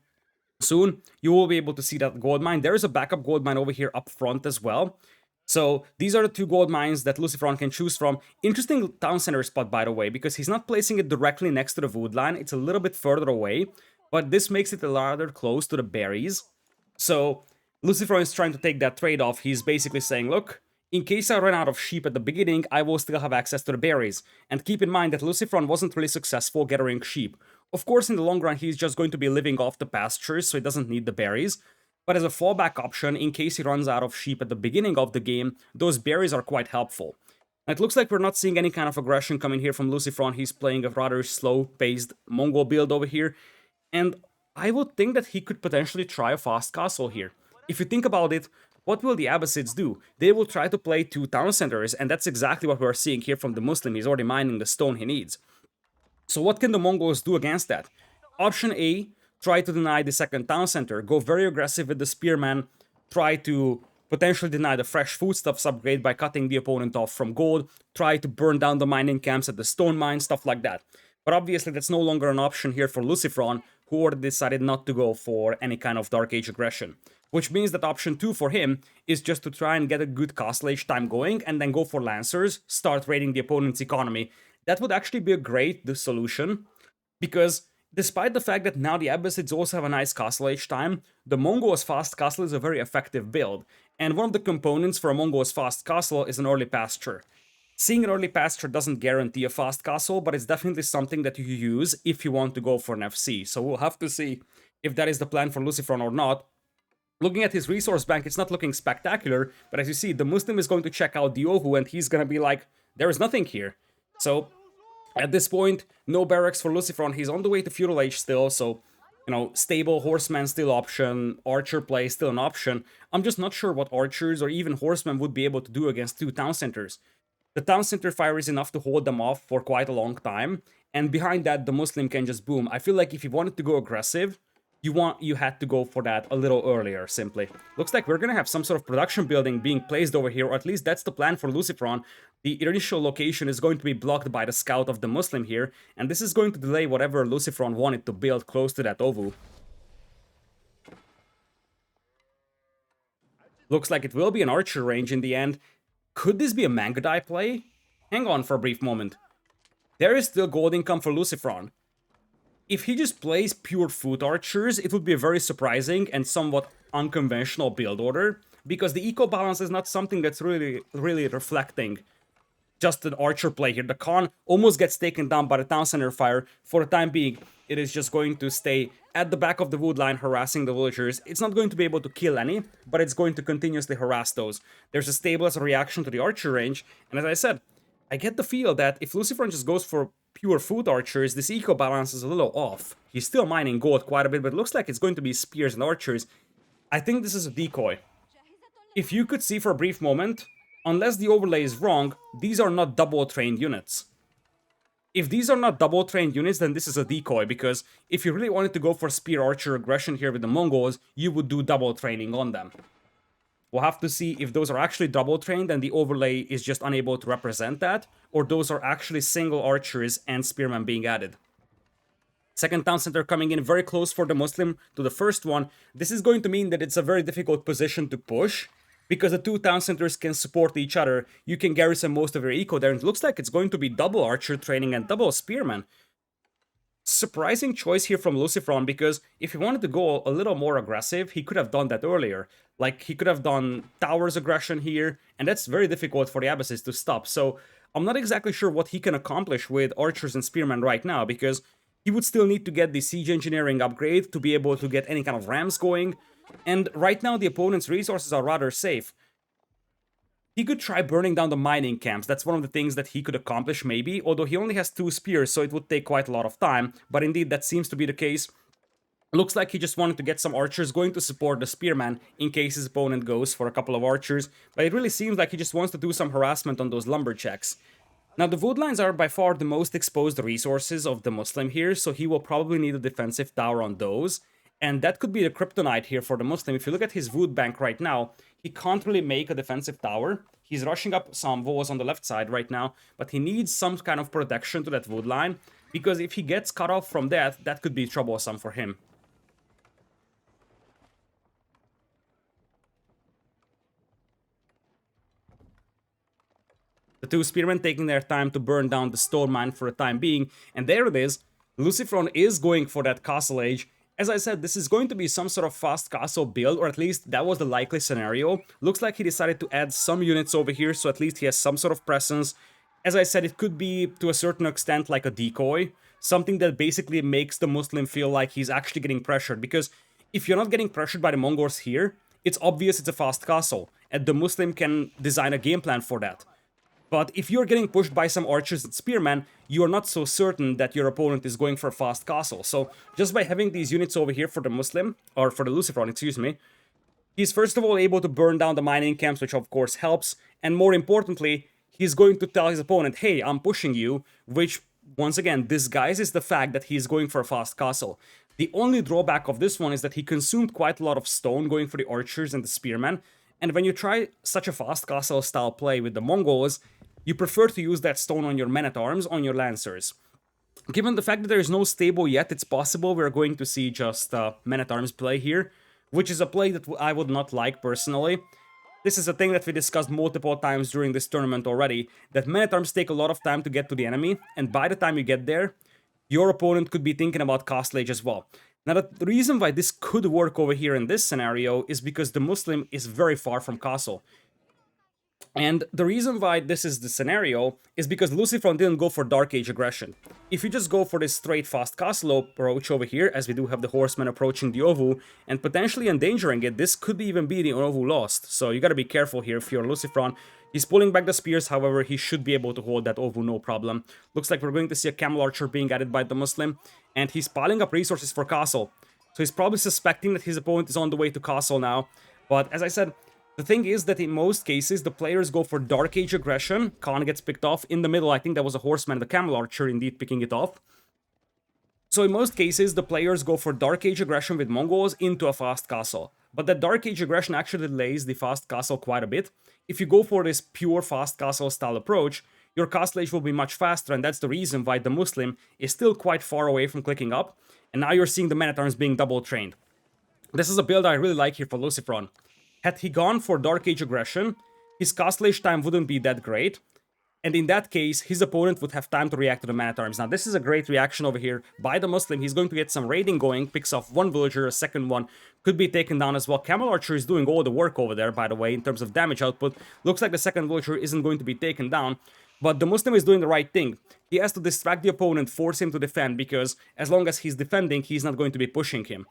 Soon, you will be able to see that gold mine. There is a backup gold mine over here up front as well. So these are the two gold mines that LucifroN can choose from. Interesting town center spot, by the way, because he's not placing it directly next to the wood line. It's a little bit further away, but this makes it a rather close to the berries. So LucifroN is trying to take that trade-off. He's basically saying, look, in case I run out of sheep at the beginning, I will still have access to the berries. And keep in mind that LucifroN wasn't really successful gathering sheep. Of course, in the long run, he's just going to be living off the pastures, so he doesn't need the berries. But as a fallback option, in case he runs out of sheep at the beginning of the game, those berries are quite helpful. It looks like we're not seeing any kind of aggression coming here from LucifroN. He's playing a rather slow-paced Mongol build over here. And I would think that he could potentially try a fast castle here. If you think about it, what will the Abbasids do? They will try to play two town centers, and that's exactly what we're seeing here from DeMusliM. He's already mining the stone he needs. So what can the Mongols do against that? Option A, try to deny the second town center, go very aggressive with the spearman, try to potentially deny the fresh foodstuffs upgrade by cutting the opponent off from gold, try to burn down the mining camps at the stone mine, stuff like that. But obviously that's no longer an option here for LucifroN, who already decided not to go for any kind of Dark Age aggression. Which means that option 2 for him is just to try and get a good Castle Age time going and then go for Lancers, start raiding the opponent's economy. That would actually be a great solution, because despite the fact that now the Abbasids also have a nice Castle Age time, the Mongols Fast Castle is a very effective build, and one of the components for a Mongols Fast Castle is an early pasture. Seeing an early pasture doesn't guarantee a fast castle, but it's definitely something that you use if you want to go for an FC, so we'll have to see if that is the plan for LucifroN or not. Looking at his resource bank, it's not looking spectacular, but as you see, DeMusliM is going to check out the Ohu, and he's gonna be like, there is nothing here. So, at this point, no barracks for LucifroN. He's on the way to Feudal Age still, so, you know, stable horseman still option, archer play still an option. I'm just not sure what archers or even horsemen would be able to do against two town centers. The town center fire is enough to hold them off for quite a long time, and behind that, DeMusliM can just boom. I feel like if you wanted to go aggressive, you had to go for that a little earlier, simply. Looks like we're gonna have some sort of production building being placed over here, or at least that's the plan for LucifroN. The initial location is going to be blocked by the scout of DeMusliM here, and this is going to delay whatever LucifroN wanted to build close to that Ovu. Looks like it will be an archer range in the end. Could this be a Mangadai play? Hang on for a brief moment. There is still gold income for LucifroN. If he just plays pure foot archers, it would be a very surprising and somewhat unconventional build order, because the eco balance is not something that's really reflecting just an archer play here. The Khan almost gets taken down by the town center fire. For the time being, it is just going to stay at the back of the wood line harassing the villagers. It's not going to be able to kill any, but it's going to continuously harass those. There's a stable as a reaction to the archer range, and as I said, I get the feel that if LucifroN just goes for pure foot archers, this eco balance is a little off. He's still mining gold quite a bit, but it looks like it's going to be spears and archers. I think this is a decoy. If you could see for a brief moment, unless the overlay is wrong, these are not double-trained units. If these are not double-trained units, then this is a decoy, because if you really wanted to go for spear archer aggression here with the Mongols, you would do double training on them. We'll have to see if those are actually double-trained and the overlay is just unable to represent that, or those are actually single archers and spearmen being added. Second town center coming in very close for DeMusliM to the first one. This is going to mean that it's a very difficult position to push, because the two town centers can support each other. You can garrison most of your eco there, and it looks like it's going to be double archer training and double spearman. Surprising choice here from LucifroN, because if he wanted to go a little more aggressive, he could have done that earlier. Like, he could have done towers aggression here, and that's very difficult for the Abbasids to stop. So, I'm not exactly sure what he can accomplish with archers and spearmen right now, because he would still need to get the siege engineering upgrade to be able to get any kind of rams going, and right now the opponent's resources are rather safe. He could try burning down the mining camps. That's one of the things that he could accomplish maybe, although he only has 2 spears, so it would take quite a lot of time, but indeed that seems to be the case. Looks like he just wanted to get some archers going to support the spearman in case his opponent goes for a couple of archers, but it really seems like he just wants to do some harassment on those lumberjacks. Now, the wood lines are by far the most exposed resources of DeMusliM here, so he will probably need a defensive tower on those, and that could be the kryptonite here for DeMusliM. If you look at his wood bank right now, he can't really make a defensive tower. He's rushing up some walls on the left side right now, but he needs some kind of protection to that wood line, because if he gets cut off from that, that could be troublesome for him. The two spearmen taking their time to burn down the stone mine for the time being, and there it is. LucifroN is going for that castle age. As I said, this is going to be some sort of fast castle build, or at least that was the likely scenario. Looks like he decided to add some units over here, so at least he has some sort of presence. As I said, it could be to a certain extent like a decoy, something that basically makes the Muslim feel like he's actually getting pressured, because if you're not getting pressured by the Mongols here, it's obvious it's a fast castle, and the Muslim can design a game plan for that. But if you're getting pushed by some archers and spearmen, you are not so certain that your opponent is going for a fast castle. So just by having these units over here for the Muslim, or for the LucifroN, excuse me, he's first of all able to burn down the mining camps, which of course helps, and more importantly, he's going to tell his opponent, hey, I'm pushing you, which, once again, disguises the fact that he's going for a fast castle. The only drawback of this one is that he consumed quite a lot of stone going for the archers and the spearmen, and when you try such a fast castle style play with the Mongols, you prefer to use that stone on your men-at-arms, on your lancers. Given the fact that there is no stable yet, it's possible we're going to see just men-at-arms play here, which is a play that I would not like personally. This is a thing that we discussed multiple times during this tournament already, that men-at-arms take a lot of time to get to the enemy, and by the time you get there, your opponent could be thinking about castle age as well. Now, the reason why this could work over here in this scenario is because the Muslim is very far from castle. And the reason why this is the scenario is because LucifroN didn't go for Dark Age aggression. If you just go for this straight fast castle approach over here, as we do have the horsemen approaching the Ovu and potentially endangering it, this could even be the Ovu lost. So you gotta be careful here if you're LucifroN. He's pulling back the spears, however, he should be able to hold that Ovu no problem. Looks like we're going to see a camel archer being added by the Muslim, and he's piling up resources for castle. So he's probably suspecting that his opponent is on the way to castle now. But as I said, the thing is that in most cases, the players go for Dark Age aggression. Khan gets picked off. In the middle, I think that was a horseman and the camel archer indeed picking it off. So in most cases, the players go for Dark Age aggression with Mongols into a fast castle. But that Dark Age aggression actually delays the fast castle quite a bit. If you go for this pure fast castle style approach, your castle age will be much faster, and that's the reason why the Muslim is still quite far away from clicking up. And now you're seeing the men-at-arms being double trained. This is a build I really like here for LucifroN. Had he gone for Dark Age aggression, his castle age time wouldn't be that great, and in that case, his opponent would have time to react to the man-at-arms. Now, this is a great reaction over here by the Muslim. He's going to get some raiding going, picks off one villager, a second one could be taken down as well. Camel Archer is doing all the work over there, by the way, in terms of damage output. Looks like the second villager isn't going to be taken down, but the Muslim is doing the right thing. He has to distract the opponent, force him to defend, because as long as he's defending, he's not going to be pushing him.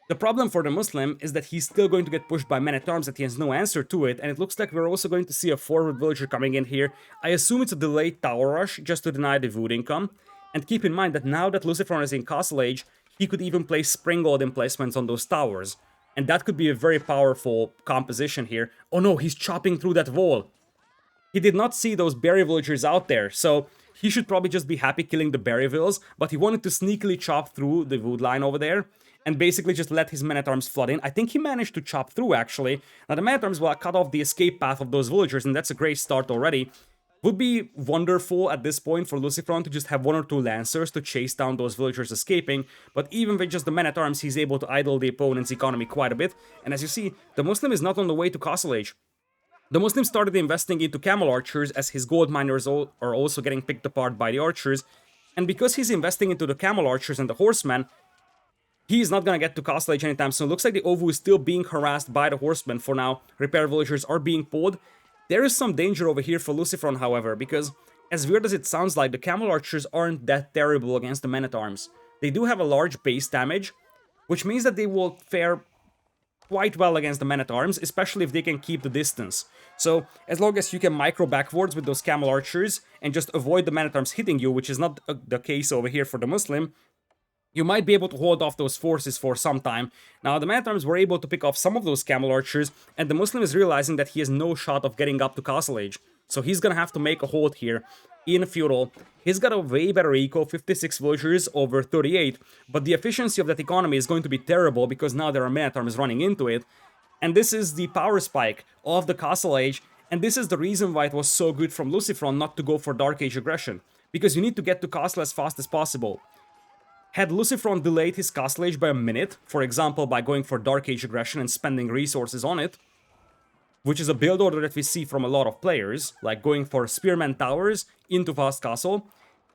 The problem for the Muslim is that he's still going to get pushed by men-at-arms, that he has no answer to it, and it looks like we're also going to see a forward villager coming in here. I assume it's a delayed tower rush, just to deny the wood income. And keep in mind that now that LucifroN is in castle age, he could even place springald emplacements on those towers. And that could be a very powerful composition here. Oh no, he's chopping through that wall. He did not see those berry villagers out there, so he should probably just be happy killing the berry villas, but he wanted to sneakily chop through the wood line over there, and basically just let his men-at-arms flood in. I think he managed to chop through, actually. Now, the men-at-arms will cut off the escape path of those villagers, and that's a great start already. Would be wonderful at this point for LucifroN to just have one or two lancers to chase down those villagers escaping, but even with just the men-at-arms, he's able to idle the opponent's economy quite a bit, and as you see, the Muslim is not on the way to castle age. The Muslim started investing into camel archers as his gold miners are also getting picked apart by the archers, and because he's investing into the camel archers and the horsemen, he's not gonna get to castle age anytime soon. Looks like the Ovu is still being harassed by the horsemen for now. Repair villagers are being pulled. There is some danger over here for LucifroN, however, because as weird as it sounds like, the camel archers aren't that terrible against the men-at-arms. They do have a large base damage, which means that they will fare quite well against the men-at-arms, especially if they can keep the distance. So, as long as you can micro backwards with those camel archers and just avoid the men-at-arms hitting you, which is not the case over here for the Muslim, you might be able to hold off those forces for some time. Now, the men-at-arms were able to pick off some of those camel archers, and the Muslim is realizing that he has no shot of getting up to castle age. So he's gonna have to make a hold here in feudal. He's got a way better eco, 56 villagers over 38, but the efficiency of that economy is going to be terrible because now there are men-at-arms running into it. And this is the power spike of the castle age, and this is the reason why it was so good from LucifroN not to go for Dark Age aggression, because you need to get to castle as fast as possible. Had LucifroN delayed his castle age by a minute, for example by going for Dark Age aggression and spending resources on it, which is a build order that we see from a lot of players, like going for Spearman Towers into Fast Castle,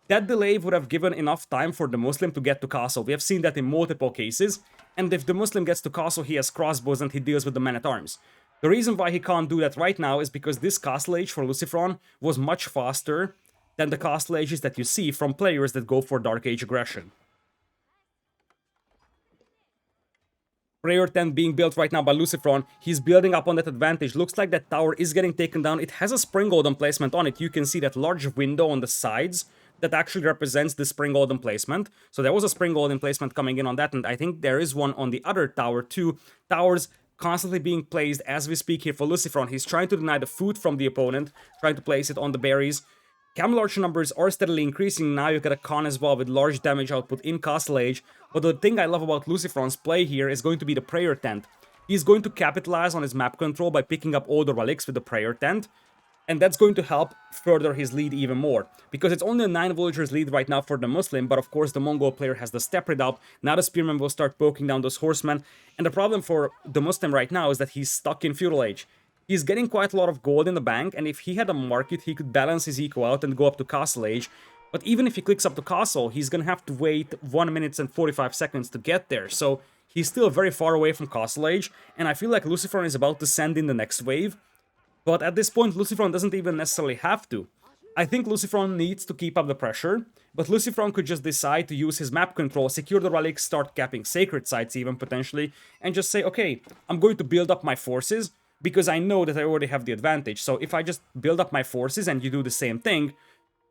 that delay would have given enough time for DeMusliM to get to Castle. We have seen that in multiple cases, and if DeMusliM gets to Castle, he has crossbows and he deals with the men-at-arms. The reason why he can't do that right now is because this Castle Age for LucifroN was much faster than the Castle Ages that you see from players that go for Dark Age aggression. Prayer Tent being built right now by LucifroN. He's building up on that advantage. Looks like that tower is getting taken down. It has a Spring Golden placement on it. You can see that large window on the sides that actually represents the Spring Golden placement. So there was a Spring Golden placement coming in on that, and I think there is one on the other tower too. Towers constantly being placed as we speak here for LucifroN. He's trying to deny the food from the opponent, trying to place it on the berries. Camel Archer numbers are steadily increasing. Now you get a Khan as well with large damage output in Castle Age. But the thing I love about LucifroN's play here is going to be the Prayer Tent. He's going to capitalize on his map control by picking up all the relics with the Prayer Tent. And that's going to help further his lead even more. Because it's only a 9 villagers lead right now for DeMusliM, but of course the Mongol player has the step red up. Now the Spearman will start poking down those horsemen. And the problem for DeMusliM right now is that he's stuck in Feudal Age. He's getting quite a lot of gold in the bank, and if he had a market, he could balance his eco out and go up to Castle Age. But even if he clicks up to Castle, he's gonna have to wait 1 minute and 45 seconds to get there. So he's still very far away from Castle Age, and I feel like LucifroN is about to send in the next wave. But at this point, LucifroN doesn't even necessarily have to. I think LucifroN needs to keep up the pressure, but LucifroN could just decide to use his map control, secure the relics, start capping sacred sites even potentially, and just say, okay, I'm going to build up my forces, because I know that I already have the advantage. So if I just build up my forces and you do the same thing,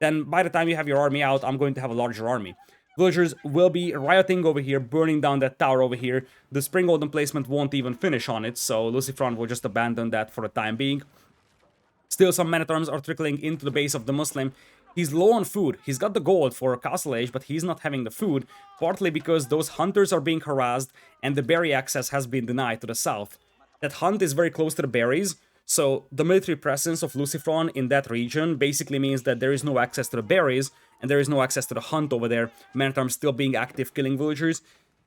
then by the time you have your army out, I'm going to have a larger army. Villagers will be rioting over here, burning down that tower over here. The Spring Golden placement won't even finish on it, so LucifroN will just abandon that for the time being. Still, some men-at-arms are trickling into the base of DeMusliM. He's low on food. He's got the gold for Castle Age, but he's not having the food, partly because those hunters are being harassed and the berry access has been denied to the south. That hunt is very close to the berries, so the military presence of LucifroN in that region basically means that there is no access to the berries, and there is no access to the hunt over there. Men-at-arms still being active, killing villagers.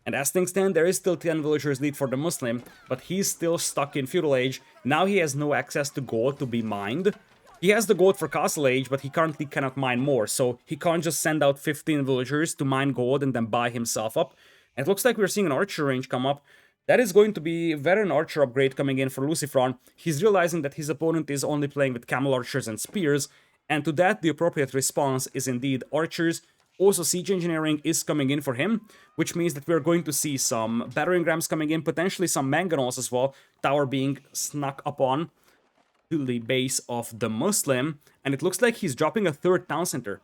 And as things stand, there is still 10 villagers lead for DeMusliM, but he's still stuck in Feudal Age. Now he has no access to gold to be mined. He has the gold for Castle Age, but he currently cannot mine more, so he can't just send out 15 villagers to mine gold and then buy himself up. And it looks like we're seeing an archer range come up. That is going to be a veteran archer upgrade coming in for LucifroN. He's realizing that his opponent is only playing with camel archers and spears, and to that the appropriate response is indeed archers. Also siege engineering is coming in for him, which means that we're going to see some battering rams coming in, potentially some mangonels as well, tower being snuck upon to the base of DeMusliM, and it looks like he's dropping a third town center.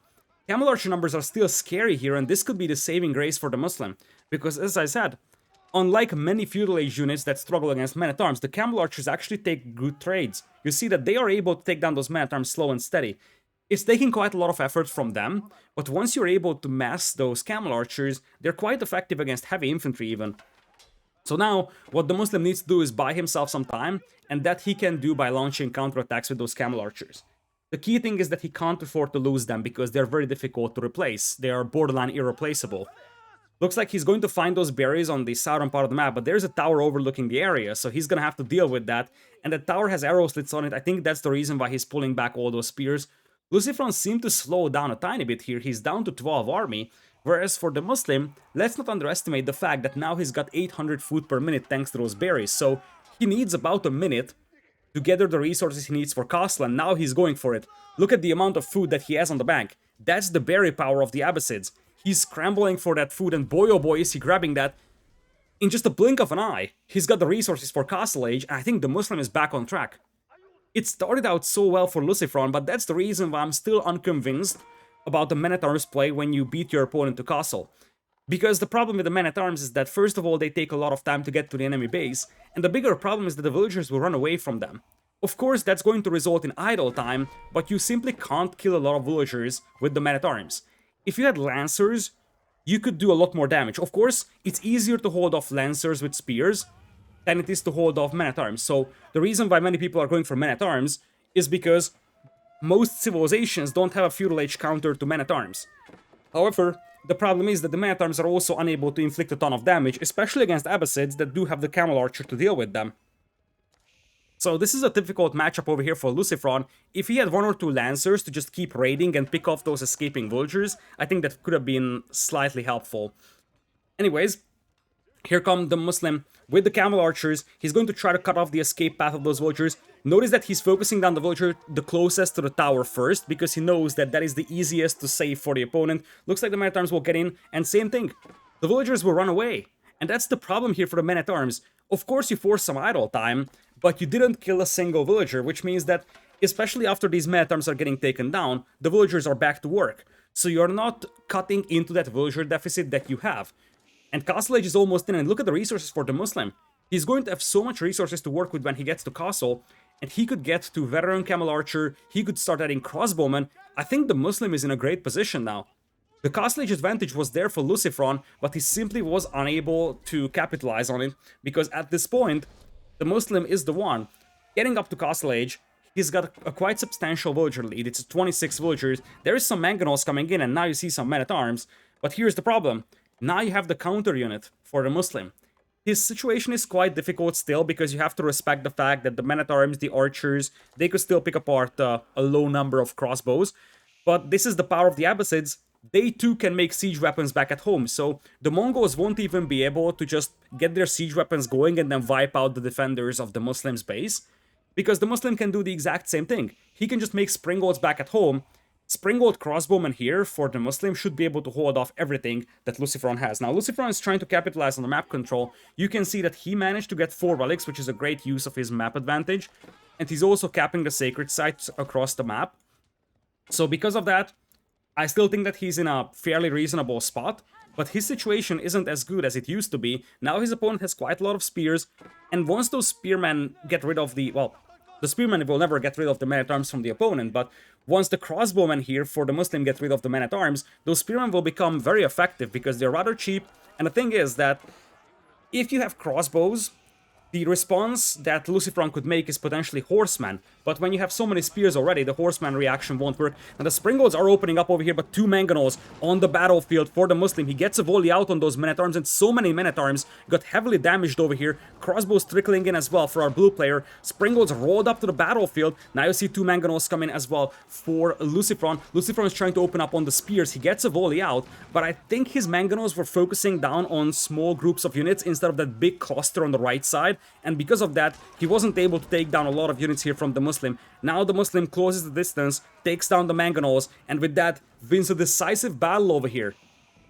Camel archer numbers are still scary here, and this could be the saving grace for DeMusliM, because as I said, unlike many Feudal Age units that struggle against men-at-arms, the Camel Archers actually take good trades. You see that they are able to take down those men-at-arms slow and steady. It's taking quite a lot of effort from them, but once you're able to mass those Camel Archers, they're quite effective against heavy infantry even. So now, what DeMusliM needs to do is buy himself some time, and that he can do by launching counterattacks with those Camel Archers. The key thing is that he can't afford to lose them because they're very difficult to replace. They are borderline irreplaceable. Looks like he's going to find those berries on the southern part of the map, but there's a tower overlooking the area, so he's gonna have to deal with that. And the tower has arrow slits on it. I think that's the reason why he's pulling back all those spears. LucifroN seemed to slow down a tiny bit here. He's down to 12 army, whereas for DeMusliM, let's not underestimate the fact that now he's got 800 food per minute thanks to those berries, so he needs about a minute to gather the resources he needs for Castle, and now he's going for it. Look at the amount of food that he has on the bank. That's the berry power of the Abbasids. He's scrambling for that food, and boy oh boy is he grabbing that. In just a blink of an eye, he's got the resources for Castle Age, and I think DeMusliM is back on track. It started out so well for LucifroN, but that's the reason why I'm still unconvinced about the men-at-arms play when you beat your opponent to Castle. Because the problem with the men-at-arms is that first of all they take a lot of time to get to the enemy base, and the bigger problem is that the villagers will run away from them. Of course that's going to result in idle time, but you simply can't kill a lot of villagers with the men-at-arms. If you had Lancers, you could do a lot more damage. Of course, it's easier to hold off Lancers with spears than it is to hold off men-at-arms. So the reason why many people are going for men-at-arms is because most civilizations don't have a Feudal Age counter to men-at-arms. However, the problem is that the men-at-arms are also unable to inflict a ton of damage, especially against Abbasids that do have the Camel Archer to deal with them. So this is a difficult matchup over here for LucifroN. If he had 1 or 2 Lancers to just keep raiding and pick off those escaping villagers, I think that could have been slightly helpful. Anyways, here come the Muslim with the Camel Archers. He's going to try to cut off the escape path of those villagers. Notice that he's focusing down the villager the closest to the tower first, because he knows that that is the easiest to save for the opponent. Looks like the Men-at-Arms will get in, and same thing. The villagers will run away. And that's the problem here for the Men-at-Arms. Of course, you force some idle time, but you didn't kill a single villager, which means that, especially after these Men-at-Arms are getting taken down, the villagers are back to work. So you're not cutting into that villager deficit that you have. And Castle Age is almost in, and look at the resources for the Muslim. He's going to have so much resources to work with when he gets to Castle, and he could get to Veteran Camel Archer, he could start adding Crossbowmen. I think the Muslim is in a great position now. The Castle Age advantage was there for LucifroN, but he simply was unable to capitalize on it, because at this point, the Muslim is the one. Getting up to Castle Age, he's got a quite substantial villager lead. It's 26 villagers. There is some Mongols coming in, and now you see some Men-at-Arms. But here's the problem. Now you have the counter unit for the Muslim. His situation is quite difficult still, because you have to respect the fact that the Men-at-Arms, the Archers, they could still pick apart a low number of crossbows. But this is the power of the Abbasids. They too can make siege weapons back at home, so the Mongols won't even be able to just get their siege weapons going and then wipe out the defenders of the Muslim's base. Because the Muslim can do the exact same thing. He can just make Springolds back at home. Springold Crossbowman here for the Muslim should be able to hold off everything that LucifroN has. Now, LucifroN is trying to capitalize on the map control. You can see that he managed to get 4 relics, which is a great use of his map advantage. And he's also capping the sacred sites across the map. So because of that, I still think that he's in a fairly reasonable spot. But his situation isn't as good as it used to be. Now his opponent has quite a lot of spears. And once those spearmen get rid of the... well, the spearmen will never get rid of the Men-at-Arms from the opponent, but once the crossbowmen here for the Muslim get rid of the Men-at-Arms, those spearmen will become very effective because they're rather cheap. And the thing is that if you have crossbows, the response that LucifroN could make is potentially Horseman, but when you have so many spears already, the Horseman reaction won't work. And the Springolds are opening up over here, but 2 Mangonels on the battlefield for the Muslim. He gets a volley out on those Men-at-Arms, and so many Men-at-Arms got heavily damaged over here. Crossbows trickling in as well for our blue player. Springolds rolled up to the battlefield. Now you see 2 Mangonels come in as well for LucifroN. LucifroN is trying to open up on the spears. He gets a volley out, but I think his Mangonels were focusing down on small groups of units instead of that big cluster on the right side. And because of that, he wasn't able to take down a lot of units here from the Muslim. Now the Muslim closes the distance, takes down the Mangonels, and with that, wins a decisive battle over here.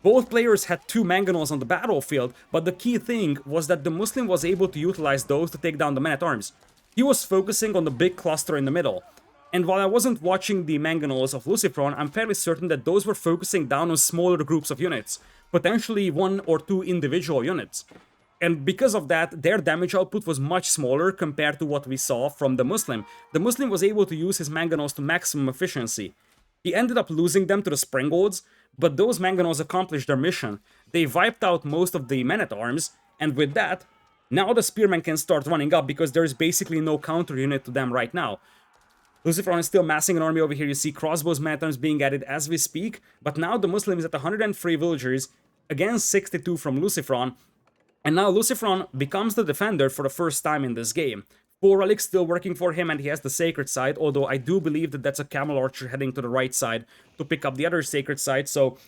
Both players had 2 Mangonels on the battlefield, but the key thing was that the Muslim was able to utilize those to take down the Men-at-Arms. He was focusing on the big cluster in the middle. And while I wasn't watching the Mangonels of LucifroN, I'm fairly certain that those were focusing down on smaller groups of units, potentially 1 or 2 individual units. And because of that, their damage output was much smaller compared to what we saw from the Muslim. The Muslim was able to use his Mangonels to maximum efficiency. He ended up losing them to the Springolds, but those Mangonels accomplished their mission. They wiped out most of the Men-at-Arms, and with that, now the Spearmen can start running up because there is basically no counter unit to them right now. LucifroN is still massing an army over here. You see crossbows, Men-at-Arms being added as we speak, but now the Muslim is at 103 villagers against 62 from LucifroN. And now LucifroN becomes the defender for the first time in this game. 4 relics still working for him, and he has the sacred side, although I do believe that that's a Camel Archer heading to the right side to pick up the other sacred side. So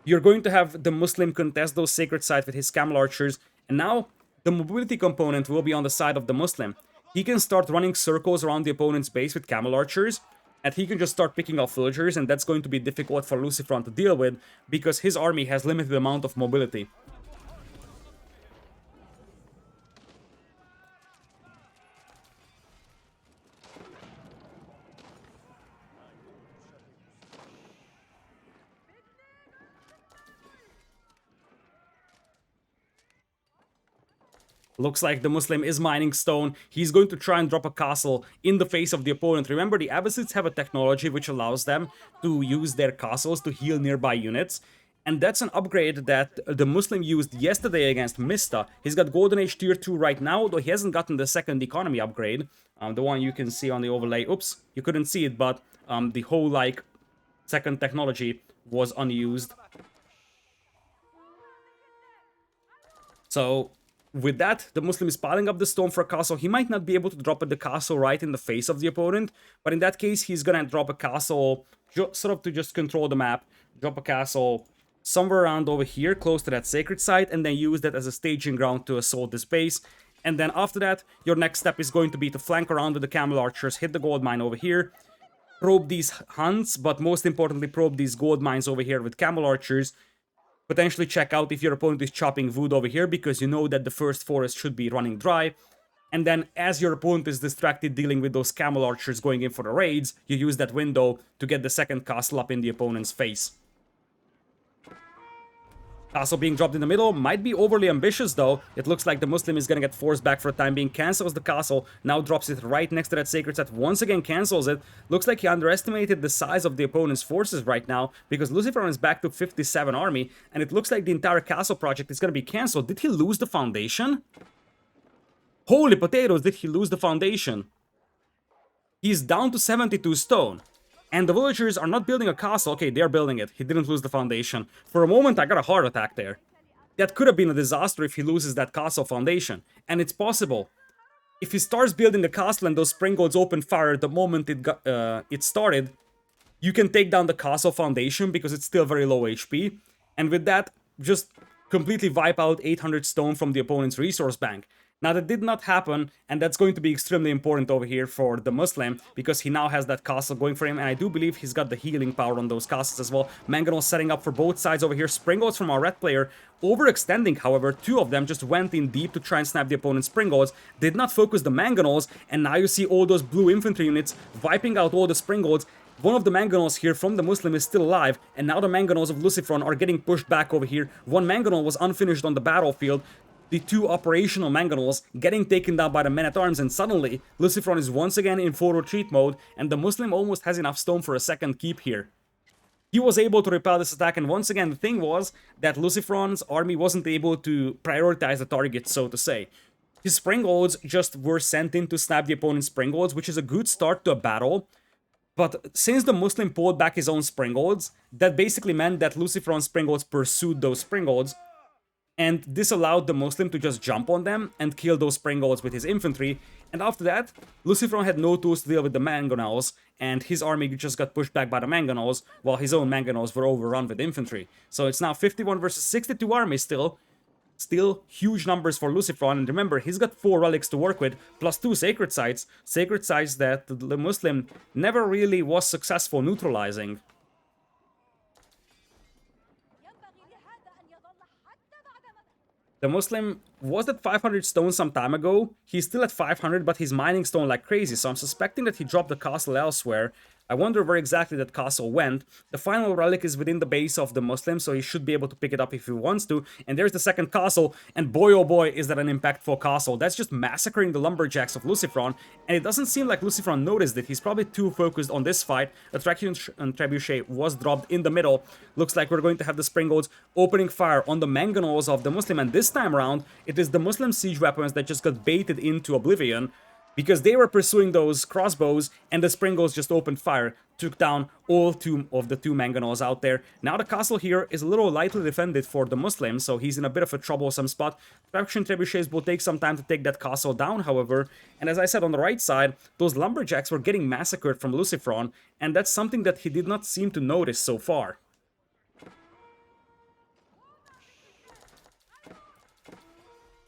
you're going to have the Muslim contest those sacred sides with his Camel Archers, and now the mobility component will be on the side of the Muslim. He can start running circles around the opponent's base with Camel Archers, and he can just start picking off villagers, and that's going to be difficult for LucifroN to deal with because his army has limited amount of mobility. Looks like the Muslim is mining stone. He's going to try and drop a castle in the face of the opponent. Remember, the Abbasids have a technology which allows them to use their castles to heal nearby units. And that's an upgrade that the Muslim used yesterday against Mista. He's got Golden Age Tier 2 right now, though he hasn't gotten the second economy upgrade. The one you can see on the overlay. Oops, you couldn't see it, but the whole, like, second technology was unused. So with that, the Muslim is piling up the stone for a castle. He might not be able to drop the castle right in the face of the opponent, but in that case, he's gonna drop a castle sort of to just control the map, drop a castle somewhere around over here, close to that sacred site, and then use that as a staging ground to assault this base. And then after that, your next step is going to be to flank around with the camel archers, hit the gold mine over here, probe these hunts, but most importantly, probe these gold mines over here with camel archers. Potentially check out if your opponent is chopping wood over here, because you know that the first forest should be running dry. And then as your opponent is distracted dealing with those camel archers going in for the raids, you use that window to get the second castle up in the opponent's face. Castle being dropped in the middle might be overly ambitious though. It looks like the Muslim is gonna get forced back for a time being, cancels the castle, now drops it right next to that sacred site, once again cancels it. Looks like he underestimated the size of the opponent's forces right now, because LucifroN is back to 57 army, and it looks like the entire castle project is gonna be cancelled. Did he lose the foundation? Holy potatoes, did he lose the foundation? He's down to 72 stone. And the villagers are not building a castle. Okay, they're building it. He didn't lose the foundation. For a moment, I got a heart attack there. That could have been a disaster if he loses that castle foundation. And it's possible. If he starts building the castle and those spring golds open fire the moment it started, you can take down the castle foundation because it's still very low HP. And with that, just completely wipe out 800 stone from the opponent's resource bank. Now, that did not happen, and that's going to be extremely important over here for the Muslim, because he now has that castle going for him, and I do believe he's got the healing power on those castles as well. Mangonels setting up for both sides over here. Springolds from our red player, overextending, however. Two of them just went in deep to try and snap the opponent's Springolds, did not focus the Mangonels, and now you see all those blue infantry units wiping out all the Springolds. One of the Mangonels here from the Muslim is still alive, and now the Mangonels of LucifroN are getting pushed back over here. One Mangonel was unfinished on the battlefield. The two operational Mangonels getting taken down by the men-at-arms, and suddenly LucifroN is once again in full retreat mode, and the Muslim almost has enough stone for a second keep here. He was able to repel this attack, and once again the thing was that LucifroN's army wasn't able to prioritize the target, so to say. His Springolds just were sent in to snap the opponent's Springolds, which is a good start to a battle. But since the Muslim pulled back his own Springolds, that basically meant that LucifroN's Springolds pursued those Springolds, and this allowed the Muslim to just jump on them and kill those Springolds with his infantry. And after that, LucifroN had no tools to deal with the Mangonels, and his army just got pushed back by the Mangonels, while his own Mangonels were overrun with infantry. So it's now 51 versus 62 armies still. Still huge numbers for LucifroN, and remember, he's got 4 relics to work with, plus 2 sacred sites that the Muslim never really was successful neutralizing. The Muslim was at 500 stone some time ago. He's still at 500, but he's mining stone like crazy, so I'm suspecting that he dropped the castle elsewhere. I wonder where exactly that castle went. The final relic is within the base of the Muslim, so he should be able to pick it up if he wants to. And there's the second castle, and boy oh boy is that an impactful castle. That's just massacring the lumberjacks of LucifroN, and it doesn't seem like LucifroN noticed it. He's probably too focused on this fight. A Trachean and Trebuchet was dropped in the middle. Looks like we're going to have the Springolds opening fire on the Mangonels of the Muslim, and this time around, it is the Muslim siege weapons that just got baited into oblivion, because they were pursuing those crossbows, and the Springolds just opened fire, took down all 2 of the 2 Mangonels out there. Now the castle here is a little lightly defended for the Muslim, so he's in a bit of a troublesome spot. Traction Trebuchets will take some time to take that castle down, however, and as I said, on the right side, those lumberjacks were getting massacred from LucifroN, and that's something that he did not seem to notice so far.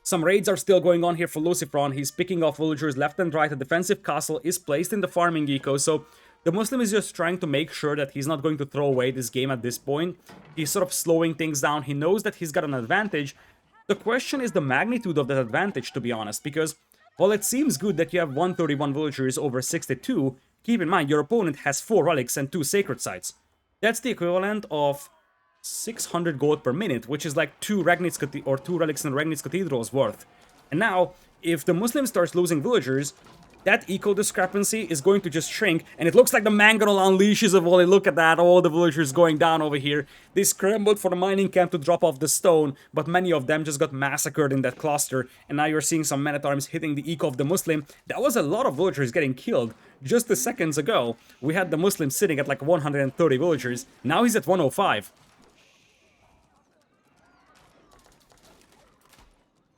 Some raids are still going on here for LucifroN. He's picking off villagers left and right. A defensive castle is placed in the farming eco, so the Muslim is just trying to make sure that he's not going to throw away this game at this point. He's sort of slowing things down. He knows that he's got an advantage. The question is the magnitude of that advantage, to be honest, because while it seems good that you have 131 villagers over 62, keep in mind your opponent has 4 relics and 2 sacred sites. That's the equivalent of 600 gold per minute, which is like 2 relics in Regnitz Cathedral's worth. And now, if the Muslim starts losing villagers, that eco discrepancy is going to just shrink, and it looks like the Mangonel unleashes a volley. Look at that, all the villagers going down over here. They scrambled for the mining camp to drop off the stone, but many of them just got massacred in that cluster, and now you're seeing some men-at-arms hitting the eco of the Muslim. That was a lot of villagers getting killed. Just a seconds ago, we had the Muslim sitting at like 130 villagers. Now he's at 105.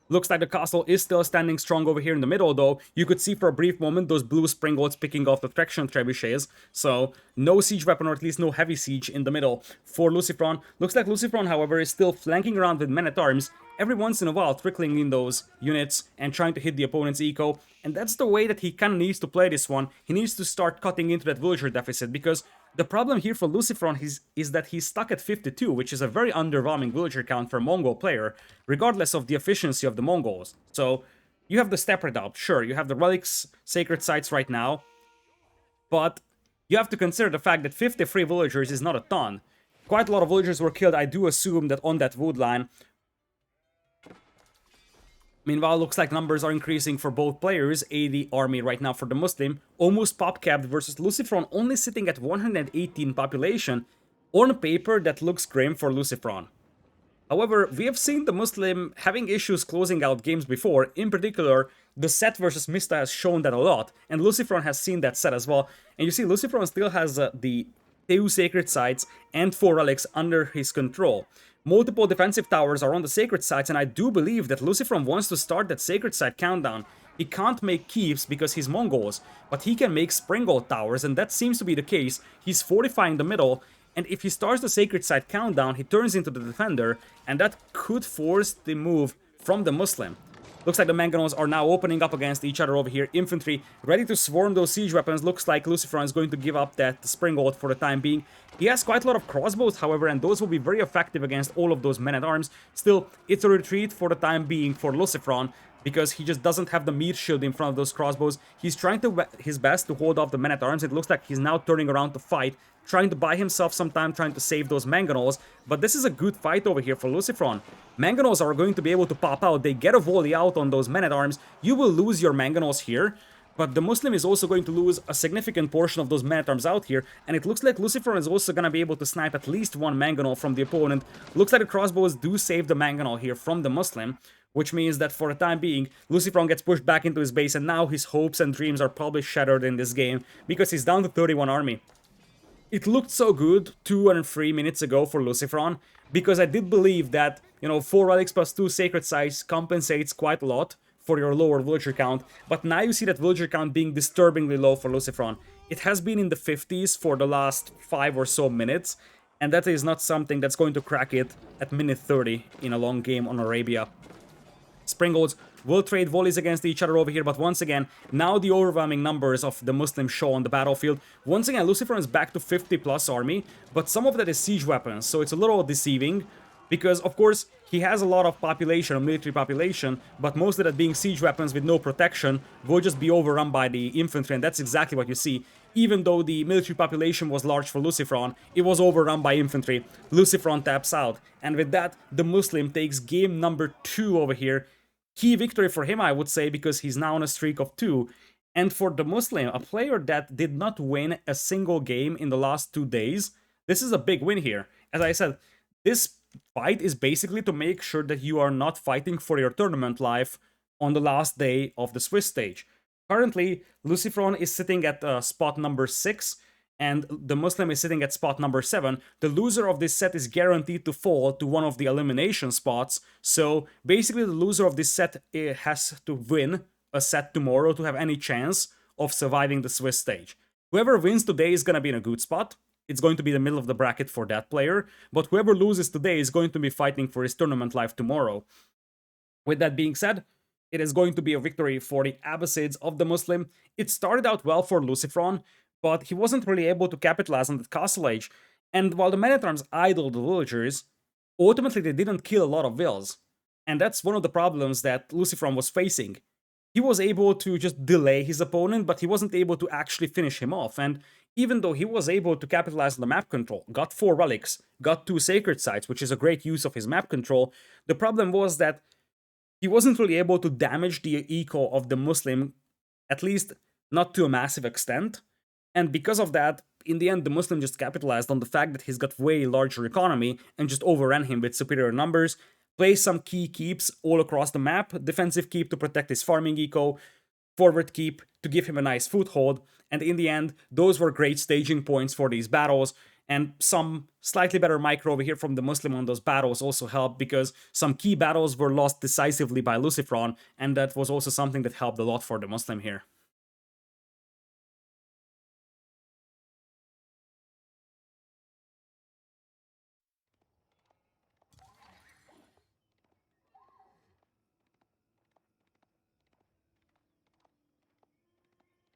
Looks like the castle is still standing strong over here in the middle, though. You could see for a brief moment those blue springboards picking off the traction trebuchets. So, no siege weapon, or at least no heavy siege in the middle for LucifroN. Looks like LucifroN, however, is still flanking around with men-at-arms, every once in a while trickling in those units and trying to hit the opponent's eco. And that's the way that he kind of needs to play this one. He needs to start cutting into that villager deficit, because the problem here for LucifroN is that he's stuck at 52, which is a very underwhelming villager count for a Mongol player, regardless of the efficiency of the Mongols. So, you have the step redoubt, sure, you have the relics, sacred sites right now, but you have to consider the fact that 53 villagers is not a ton. Quite a lot of villagers were killed, I do assume, that on that wood line. Meanwhile, looks like numbers are increasing for both players. 80 army right now for DeMusliM, almost pop-capped versus LucifroN, only sitting at 118 population. On paper, that looks grim for LucifroN. However, we have seen DeMusliM having issues closing out games before. In particular, the set versus Mista has shown that a lot, and LucifroN has seen that set as well. And you see, LucifroN still has the 2 sacred sites and 4 relics under his control. Multiple defensive towers are on the sacred sites, and I do believe that LucifroN wants to start that sacred site countdown. He can't make keeps because he's Mongols, but he can make springboard towers, and that seems to be the case. He's fortifying the middle, and if he starts the sacred site countdown, he turns into the defender, and that could force the move from DeMusliM. Looks like the Mongols are now opening up against each other over here. Infantry ready to swarm those siege weapons. Looks like LucifroN is going to give up that springboard for the time being. He has quite a lot of crossbows, however, and those will be very effective against all of those men-at-arms. Still, it's a retreat for the time being for LucifroN, because he just doesn't have the meat shield in front of those crossbows. He's trying his best to hold off the men-at-arms. It looks like he's now turning around to fight, trying to buy himself some time, trying to save those Mongols. But this is a good fight over here for LucifroN. Mongols are going to be able to pop out. They get a volley out on those men-at-arms. You will lose your Mongols here, but DeMusliM is also going to lose a significant portion of those men-at-arms out here, and it looks like LucifroN is also going to be able to snipe at least one Mongol from the opponent. Looks like the crossbows do save the Mongol here from DeMusliM, which means that for the time being, LucifroN gets pushed back into his base, and now his hopes and dreams are probably shattered in this game, because he's down to 31 army. It looked so good 2 and 3 minutes ago for LucifroN, because I did believe that, 4 relics plus 2 sacred sites compensates quite a lot for your lower villager count, but now you see that villager count being disturbingly low for LucifroN. It has been in the 50s for the last 5 or so minutes, and that is not something that's going to crack it at minute 30 in a long game on Arabia. Springolds will trade volleys against each other over here, but once again, now the overwhelming numbers of DeMusliM show on the battlefield. Once again, LucifroN is back to 50 plus army, but some of that is siege weapons, so it's a little deceiving, because of course he has a lot of population, a military population, but most of that being siege weapons with no protection will just be overrun by the infantry, and that's exactly what you see. Even though the military population was large for LucifroN, it was overrun by infantry. LucifroN taps out, and with that, DeMusliM takes game number 2 over here. Key victory for him, I would say, because he's now on a streak of 2. And for DeMusliM, a player that did not win a single game in the last 2 days, this is a big win here. As I said, this fight is basically to make sure that you are not fighting for your tournament life on the last day of the Swiss stage. Currently, LucifroN is sitting at spot number 6, and DeMusliM is sitting at spot number 7. The loser of this set is guaranteed to fall to one of the elimination spots, so basically the loser of this set has to win a set tomorrow to have any chance of surviving the Swiss stage. Whoever wins today is going to be in a good spot. It's going to be the middle of the bracket for that player, but whoever loses today is going to be fighting for his tournament life tomorrow. With that being said, it is going to be a victory for the Abbasids of DeMusliM. It started out well for LucifroN, but he wasn't really able to capitalize on the castle age, and while the men-at-arms idled the villagers, ultimately they didn't kill a lot of vills, and that's one of the problems that LucifroN was facing. He was able to just delay his opponent, but he wasn't able to actually finish him off, and even though he was able to capitalize on the map control, got 4 relics, got 2 sacred sites, which is a great use of his map control, the problem was that he wasn't really able to damage the eco of DeMusliM, at least not to a massive extent. And because of that, in the end, DeMusliM just capitalized on the fact that he's got way larger economy and just overran him with superior numbers, placed some key keeps all across the map, defensive keep to protect his farming eco, forward keep to give him a nice foothold, and in the end, those were great staging points for these battles, And some slightly better micro over here from DeMusliM on those battles also helped, because some key battles were lost decisively by LucifroN, and that was also something that helped a lot for DeMusliM here.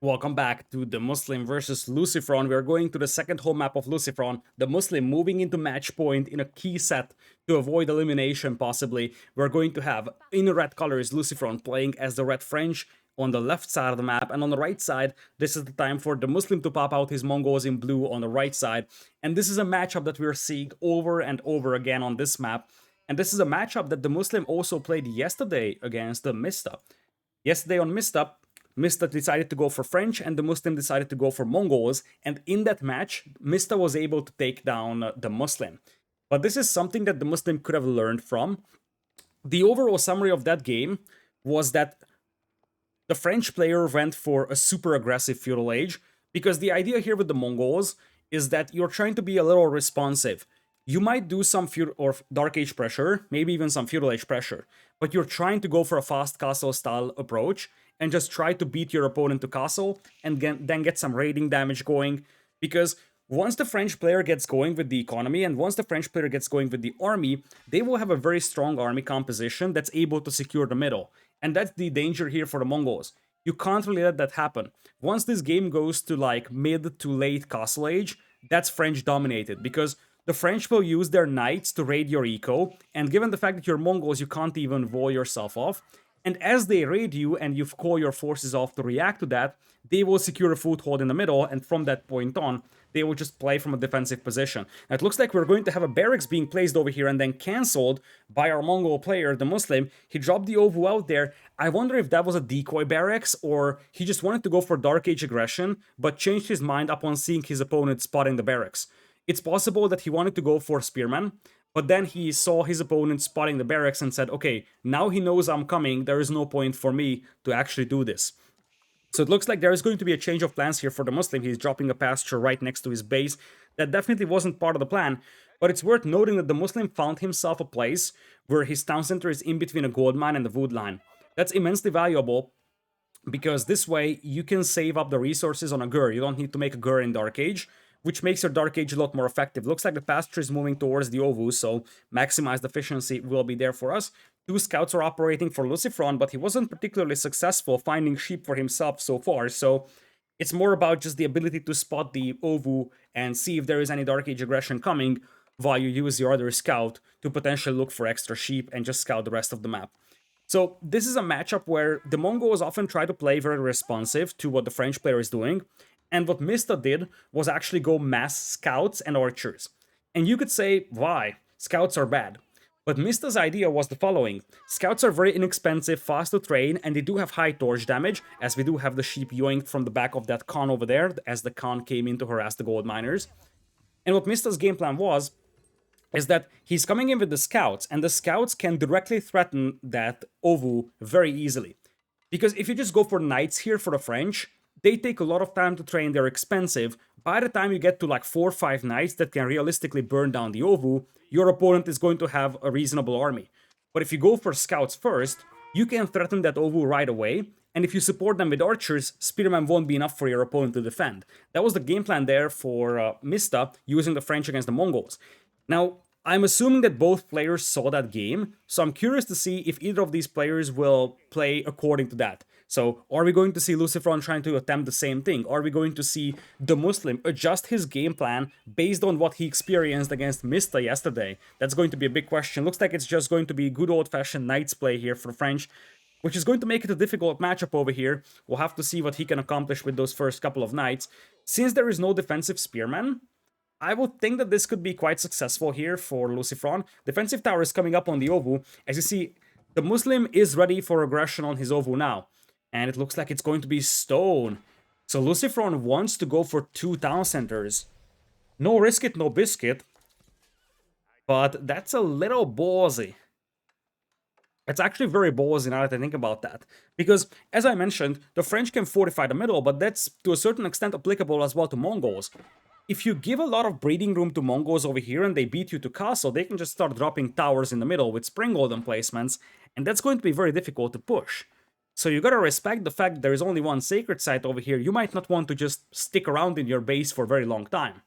Welcome back to DeMusliM versus LucifroN. We are going to the second home map of LucifroN. DeMusliM moving into match point in a key set to avoid elimination, possibly. We're going to have, in red colors, LucifroN playing as the red French on the left side of the map, and on the right side, this is the time for DeMusliM to pop out his Mongols in blue on the right side. And this is a matchup that we're seeing over and over again on this map. And this is a matchup that DeMusliM also played yesterday against the Mista. Yesterday on Mista decided to go for French, and DeMusliM decided to go for Mongols, and in that match, Mista was able to take down DeMusliM. But this is something that DeMusliM could have learned from. The overall summary of that game was that the French player went for a super aggressive feudal age, because the idea here with the Mongols is that you're trying to be a little responsive. You might do some feudal or dark age pressure, maybe even some feudal age pressure, but you're trying to go for a fast castle style approach and just try to beat your opponent to castle and then get some raiding damage going. Because once the French player gets going with the economy and once the French player gets going with the army, they will have a very strong army composition that's able to secure the middle. And that's the danger here for the Mongols. You can't really let that happen. Once this game goes to like mid to late castle age, that's French dominated, because the French will use their knights to raid your eco, and given the fact that you're Mongols, you can't even wall yourself off. And as they raid you and you call your forces off to react to that, they will secure a foothold in the middle, and from that point on, they will just play from a defensive position. And it looks like we're going to have a barracks being placed over here and then cancelled by our Mongol player, DeMusliM. He dropped the Ovu out there. I wonder if that was a decoy barracks, or he just wanted to go for Dark Age aggression, but changed his mind upon seeing his opponent spotting the barracks. It's possible that he wanted to go for Spearman, but then he saw his opponent spotting the barracks and said, okay, now he knows I'm coming, there is no point for me to actually do this. So it looks like there is going to be a change of plans here for DeMusliM. He's dropping a pasture right next to his base. That definitely wasn't part of the plan, but it's worth noting that DeMusliM found himself a place where his town center is in between a gold mine and the wood line. That's immensely valuable, because this way you can save up the resources on a Gur. You don't need to make a Gur in Dark Age, which makes your Dark Age a lot more effective. Looks like the pasture is moving towards the Ovu, so maximized efficiency will be there for us. 2 scouts are operating for LucifroN, but he wasn't particularly successful finding sheep for himself so far, so it's more about just the ability to spot the Ovu and see if there is any Dark Age aggression coming, while you use your other scout to potentially look for extra sheep and just scout the rest of the map. So this is a matchup where the Mongols often try to play very responsive to what the French player is doing, and what Mista did was actually go mass scouts and archers. And you could say, why? Scouts are bad. But Mista's idea was the following. Scouts are very inexpensive, fast to train, and they do have high torch damage, as we do have the sheep yoinked from the back of that Khan over there, as the Khan came in to harass the gold miners. And what Mista's game plan was, is that he's coming in with the scouts, and the scouts can directly threaten that Ovu very easily. Because if you just go for knights here for the French, they take a lot of time to train, they're expensive. By the time you get to like 4 or 5 knights that can realistically burn down the Ovu, your opponent is going to have a reasonable army. But if you go for scouts first, you can threaten that Ovu right away, and if you support them with archers, Spearman won't be enough for your opponent to defend. That was the game plan there for Mista, using the French against the Mongols. Now, I'm assuming that both players saw that game, so I'm curious to see if either of these players will play according to that. So, are we going to see LucifroN trying to attempt the same thing? Are we going to see DeMusliM adjust his game plan based on what he experienced against Mista yesterday? That's going to be a big question. Looks like it's just going to be good old-fashioned Knights play here for French, which is going to make it a difficult matchup over here. We'll have to see what he can accomplish with those first couple of Knights. Since there is no defensive Spearman, I would think that this could be quite successful here for LucifroN. Defensive tower is coming up on the Ovu. As you see, DeMusliM is ready for aggression on his Ovu now. And it looks like it's going to be stone. So LucifroN wants to go for 2 town centers. No risk it, no biscuit. But that's a little ballsy. It's actually very ballsy now that I think about that. Because, as I mentioned, the French can fortify the middle, but that's to a certain extent applicable as well to Mongols. if you give a lot of breeding room to Mongols over here and they beat you to castle, they can just start dropping towers in the middle with spring golden placements, and that's going to be very difficult to push. So you gotta respect the fact that there is only one sacred site over here. You might not want to just stick around in your base for a very long time.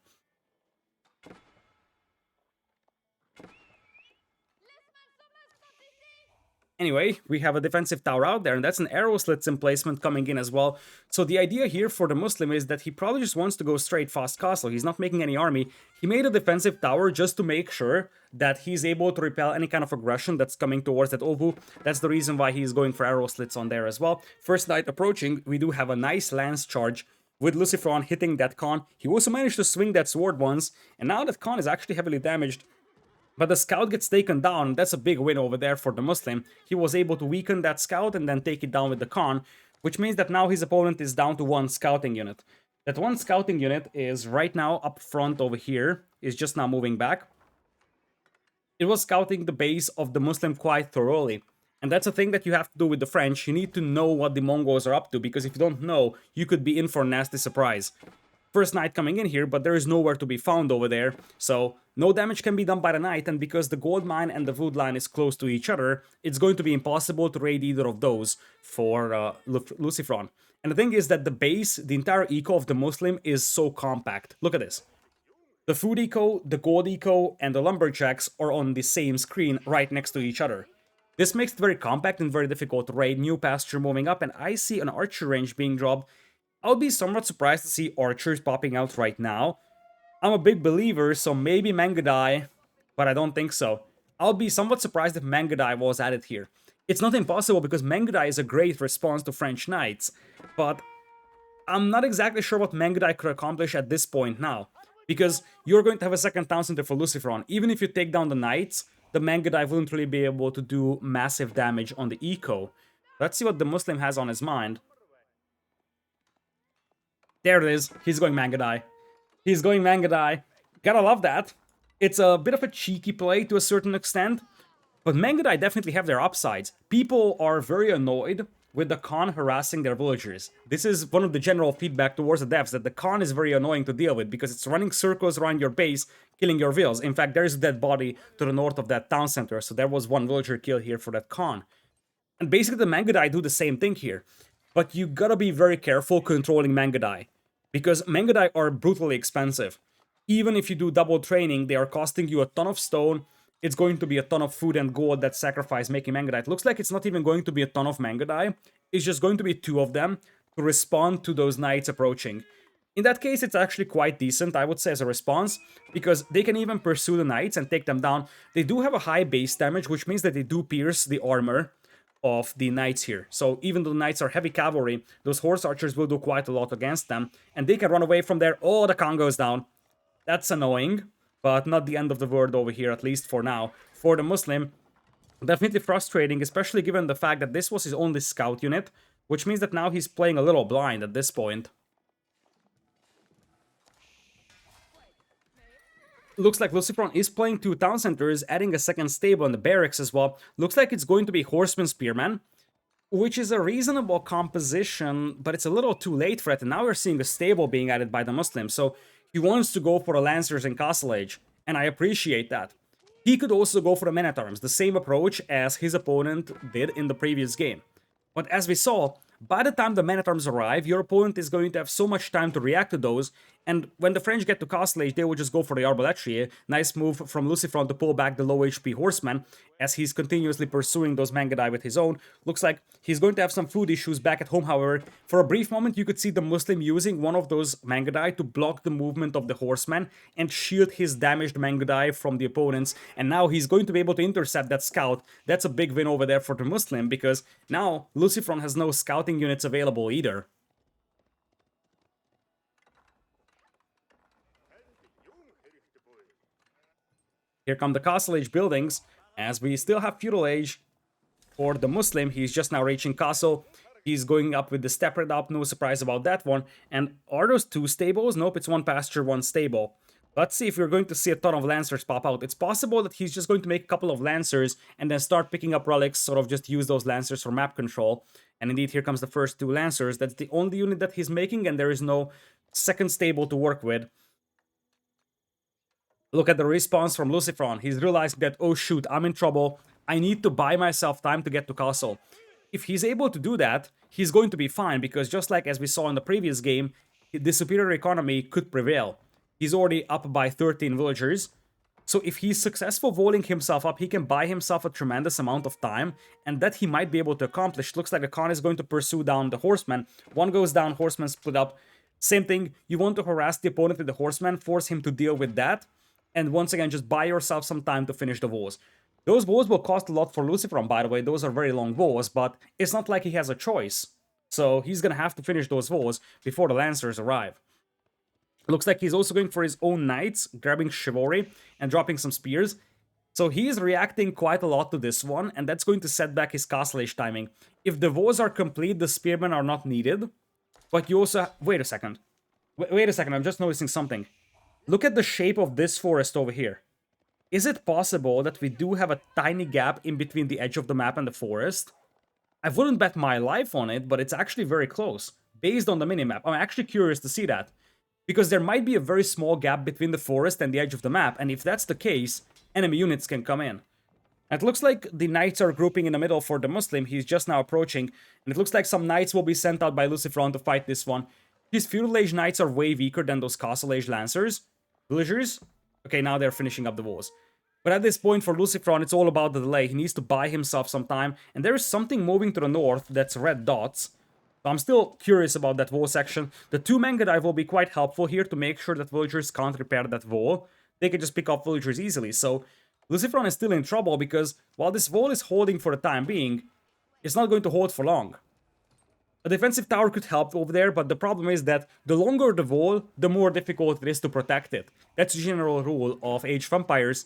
Anyway, we have a defensive tower out there, and that's an arrow slits emplacement coming in as well. So the idea here for the Muslim is that he probably just wants to go straight fast castle. He's not making any army. He made a defensive tower just to make sure that he's able to repel any kind of aggression that's coming towards that Ovu. That's the reason why he's going for arrow slits on there as well. First knight approaching, we do have a nice lance charge with LucifroN hitting that Khan. He also managed to swing that sword once, and now that Khan is actually heavily damaged. But the scout gets taken down. That's a big win over there for the Muslim. He was able to weaken that scout and then take it down with the Khan, which means that now his opponent is down to one scouting unit. That one scouting unit is right now up front over here, is just now moving back. It was scouting the base of the Muslim quite thoroughly. And that's a thing that you have to do with the French. You need to know what the Mongols are up to, because if you don't know, you could be in for a nasty surprise. First knight coming in here, but there is nowhere to be found over there, so no damage can be done by the knight, and because the gold mine and the wood line is close to each other, it's going to be impossible to raid either of those for LucifroN. And the thing is that the base, the entire eco of the Muslim is so compact. Look at this. The food eco, the gold eco, and the lumberjacks are on the same screen right next to each other. This makes it very compact and very difficult to raid. New pasture moving up, and I see an archer range being dropped. I would be somewhat surprised to see archers popping out right now. I'm a big believer, so maybe Mangadai, but I don't think so. I'll be somewhat surprised if Mangadai was added here. It's not impossible because Mangadai is a great response to French knights, but I'm not exactly sure what Mangadai could accomplish at this point now, because you're going to have a second town center for LucifroN. Even if you take down the knights, the Mangadai wouldn't really be able to do massive damage on the eco. Let's see what the Muslim has on his mind. There it is. He's going Mangadai. He's going Mangadai. Gotta love that. It's a bit of a cheeky play to a certain extent, but Mangadai definitely have their upsides. People are very annoyed with the Khan harassing their villagers. This is one of the general feedback towards the devs, that the Khan is very annoying to deal with because it's running circles around your base, killing your vills. In fact, there's a dead body to the north of that town center, so there was one villager kill here for that Khan. And basically the Mangadai do the same thing here. But you gotta be very careful controlling Mangadai, because Mangadai are brutally expensive. Even if you do double training, they are costing you a ton of stone. It's going to be a ton of food and gold that sacrifice making Mangadai. It looks like it's not even going to be a ton of Mangadai. It's just going to be 2 of them to respond to those knights approaching. In that case, it's actually quite decent, I would say, as a response, because they can even pursue the knights and take them down. They do have a high base damage, which means that they do pierce the armor of the knights here. So even though the knights are heavy cavalry, those horse archers will do quite a lot against them, and they can run away from there. Oh, the Khan goes down. That's annoying, but not the end of the world over here, at least for now. For the Muslim, definitely frustrating, especially given the fact that this was his only scout unit, which means that now he's playing a little blind at this point. Looks like LucifroN is playing 2 town centers, adding a second stable and the barracks as well. Looks like it's going to be Horseman Spearman, which is a reasonable composition, but it's a little too late for it. And now we're seeing a stable being added by the Muslim. So he wants to go for the Lancers in Castle Age, and I appreciate that. He could also go for the Men-at-Arms, the same approach as his opponent did in the previous game. But as we saw, by the time the Men-at-Arms arrive, your opponent is going to have so much time to react to those, and when the French get to Castle Age, they will just go for the Arbaletrie. Nice move from LucifroN to pull back the low HP Horseman, as he's continuously pursuing those Mangadai with his own. Looks like he's going to have some food issues back at home, however. For a brief moment, you could see the Muslim using one of those Mangadai to block the movement of the Horseman and shield his damaged Mangadai from the opponents, and now he's going to be able to intercept that scout. That's a big win over there for the Muslim, because now LucifroN has no scouting units available either. Here come the Castle Age buildings, as we still have Feudal Age. For the Muslim, he's just now reaching Castle. He's going up with the Stepred up, no surprise about that one. And are those 2 stables? Nope, it's 1 pasture, 1 stable. Let's see if we're going to see a ton of Lancers pop out. It's possible that he's just going to make a couple of Lancers and then start picking up relics, sort of just use those Lancers for map control. And indeed, here comes the first 2 Lancers. That's the only unit that he's making, and there is no second stable to work with. Look at the response from LucifroN. He's realizing that, oh shoot, I'm in trouble. I need to buy myself time to get to castle. If he's able to do that, he's going to be fine, because just like as we saw in the previous game, the superior economy could prevail. He's already up by 13 villagers. So if he's successful walling himself up, he can buy himself a tremendous amount of time, and that he might be able to accomplish. Looks like the Khan is going to pursue down the horseman. One goes down, horseman split up. Same thing, you want to harass the opponent with the horseman, force him to deal with that, and once again, just buy yourself some time to finish the walls. Those walls will cost a lot for LucifroN, by the way. Those are very long walls, but it's not like he has a choice. So he's gonna have to finish those walls before the Lancers arrive. Looks like he's also going for his own knights, grabbing chivalry and dropping some spears. So he's reacting quite a lot to this one, and that's going to set back his castle age timing. If the walls are complete, the spearmen are not needed. But you also... Wait a second. Wait a second, I'm just noticing something. Look at the shape of this forest over here. Is it possible that we do have a tiny gap in between the edge of the map and the forest? I wouldn't bet my life on it, but it's actually very close, based on the minimap. I'm actually curious to see that, because there might be a very small gap between the forest and the edge of the map, and if that's the case, enemy units can come in. And it looks like the knights are grouping in the middle for DeMusliM. He's just now approaching, and it looks like some knights will be sent out by LucifroN to fight this one. These feudal age knights are way weaker than those castle age lancers. Villagers? Okay, now they're finishing up the walls. But at this point for LucifroN, it's all about the delay. He needs to buy himself some time. And there is something moving to the north that's red dots. So I'm still curious about that wall section. The 2 Mangudai will be quite helpful here to make sure that villagers can't repair that wall. They can just pick up villagers easily. So LucifroN is still in trouble, because while this wall is holding for the time being, it's not going to hold for long. A defensive tower could help over there, but the problem is that the longer the wall, the more difficult it is to protect it. That's the general rule of Age of Empires.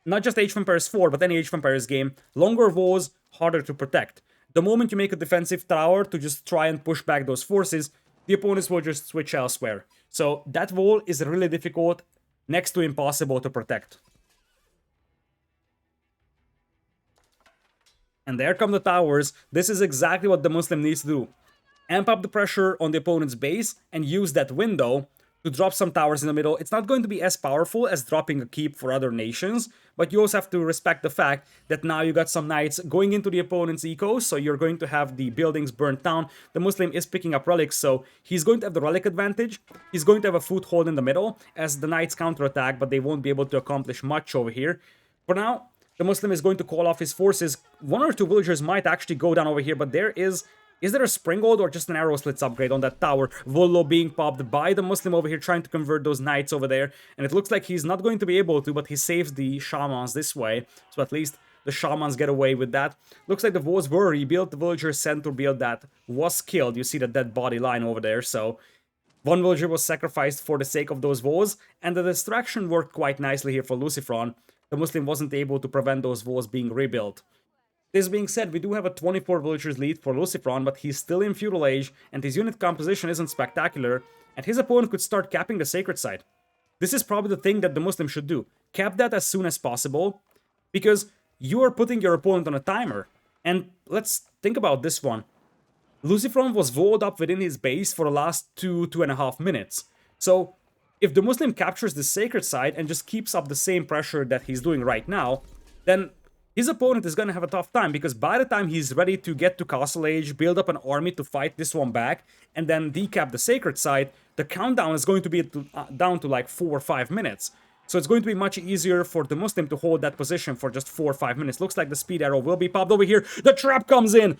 Not just Age of Empires 4, but any Age of Empires game. Longer walls, harder to protect. The moment you make a defensive tower to just try and push back those forces, the opponents will just switch elsewhere. So that wall is really difficult, next to impossible to protect. And there come the towers. This is exactly what DeMusliM needs to do. Amp up the pressure on the opponent's base and use that window to drop some towers in the middle. It's not going to be as powerful as dropping a keep for other nations, but you also have to respect the fact that now you got some knights going into the opponent's eco, so you're going to have the buildings burnt down. DeMusliM is picking up relics, so he's going to have the relic advantage. He's going to have a foothold in the middle as the knights counterattack, but they won't be able to accomplish much over here. For now, DeMusliM is going to call off his forces. 1 or 2 villagers might actually go down over here, but there is... Is there a Springald or just an arrow slits upgrade on that tower? Volo being popped by DeMusliM over here, trying to convert those knights over there. And it looks like he's not going to be able to, but he saves the shamans this way. So at least the shamans get away with that. Looks like the walls were rebuilt. The villager sent to build that was killed. You see the dead body line over there. So 1 villager was sacrificed for the sake of those walls. And the distraction worked quite nicely here for LucifroN. DeMusliM wasn't able to prevent those walls being rebuilt. This being said, we do have a 24 villagers lead for LucifroN, but he's still in feudal age, and his unit composition isn't spectacular, and his opponent could start capping the sacred site. This is probably the thing that DeMusliM should do. Cap that as soon as possible, because you are putting your opponent on a timer. And let's think about this one. LucifroN was walled up within his base for the last 2.5 minutes. So, if DeMusliM captures the sacred site and just keeps up the same pressure that he's doing right now, then his opponent is going to have a tough time, because by the time he's ready to get to Castle Age, build up an army to fight this one back, and then decap the sacred site, the countdown is going to be down to like 4 or 5 minutes. So it's going to be much easier for DeMusliM to hold that position for just 4 or 5 minutes. Looks like the speed arrow will be popped over here. The trap comes in!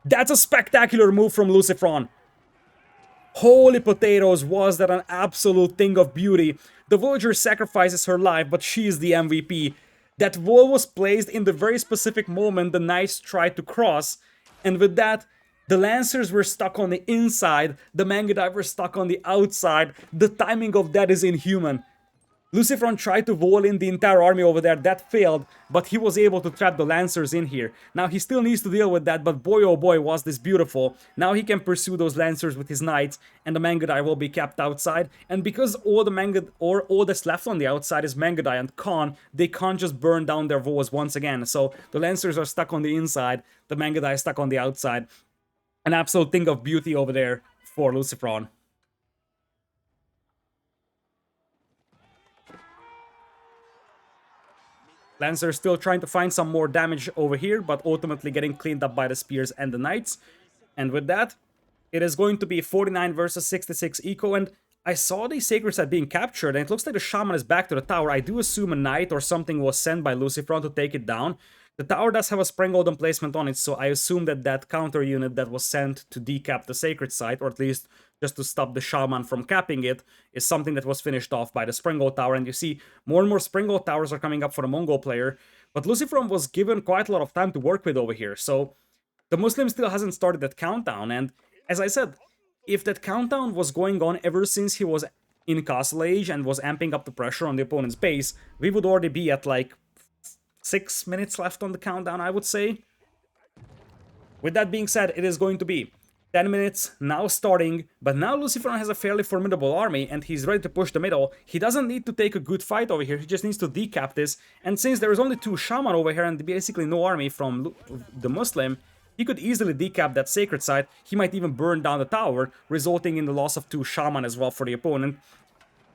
That's a spectacular move from LucifroN. Holy potatoes, was that an absolute thing of beauty. The villager sacrifices her life, but she is the MVP. That wall was placed in the very specific moment the knights tried to cross, and with that, the lancers were stuck on the inside, the Mangudai were stuck on the outside. The timing of that is inhuman. LucifroN tried to wall in the entire army over there, that failed, but he was able to trap the lancers in here. Now he still needs to deal with that, but boy oh boy was this beautiful. Now he can pursue those lancers with his knights, and the Mangudai will be kept outside. And because all that's left on the outside is Mangudai and Khan, they can't just burn down their walls once again. So the lancers are stuck on the inside, the Mangudai is stuck on the outside. An absolute thing of beauty over there for LucifroN. Lancer still trying to find some more damage over here, but ultimately getting cleaned up by the spears and the knights. And with that, it is going to be 49 versus 66 eco, and I saw the sacred site being captured, and it looks like the shaman is back to the tower. I do assume a knight or something was sent by LucifroN to take it down. The tower does have a spring golden placement on it, so I assume that that counter unit that was sent to decap the sacred site, or at least just to stop the shaman from capping it, is something that was finished off by the spring gold tower. And you see more and more spring gold towers are coming up for the Mongol player, but LucifroN was given quite a lot of time to work with over here, so DeMusliM still hasn't started that countdown. And as I said, if that countdown was going on ever since he was in Castle Age and was amping up the pressure on the opponent's base, we would already be at like 6 minutes left on the countdown, I would say. With that being said, it is going to be 10 minutes now starting, but now LucifroN has a fairly formidable army and he's ready to push the middle. He doesn't need to take a good fight over here, he just needs to decap this. And since there is only 2 shaman over here and basically no army from DeMusliM, he could easily decap that sacred site. He might even burn down the tower, resulting in the loss of 2 shaman as well for the opponent.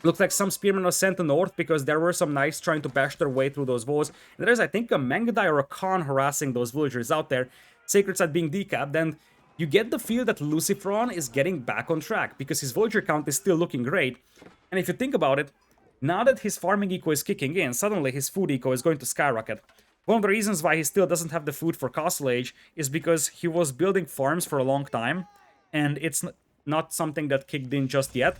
Looks like some spearmen were sent to north because there were some knights trying to bash their way through those walls. And there's, I think, a Mangudai or a Khan harassing those villagers out there. Sacred site being decapped, and you get the feel that LucifroN is getting back on track because his villager count is still looking great. And if you think about it, now that his farming eco is kicking in, suddenly his food eco is going to skyrocket. One of the reasons why he still doesn't have the food for Castle Age is because he was building farms for a long time, and it's not something that kicked in just yet.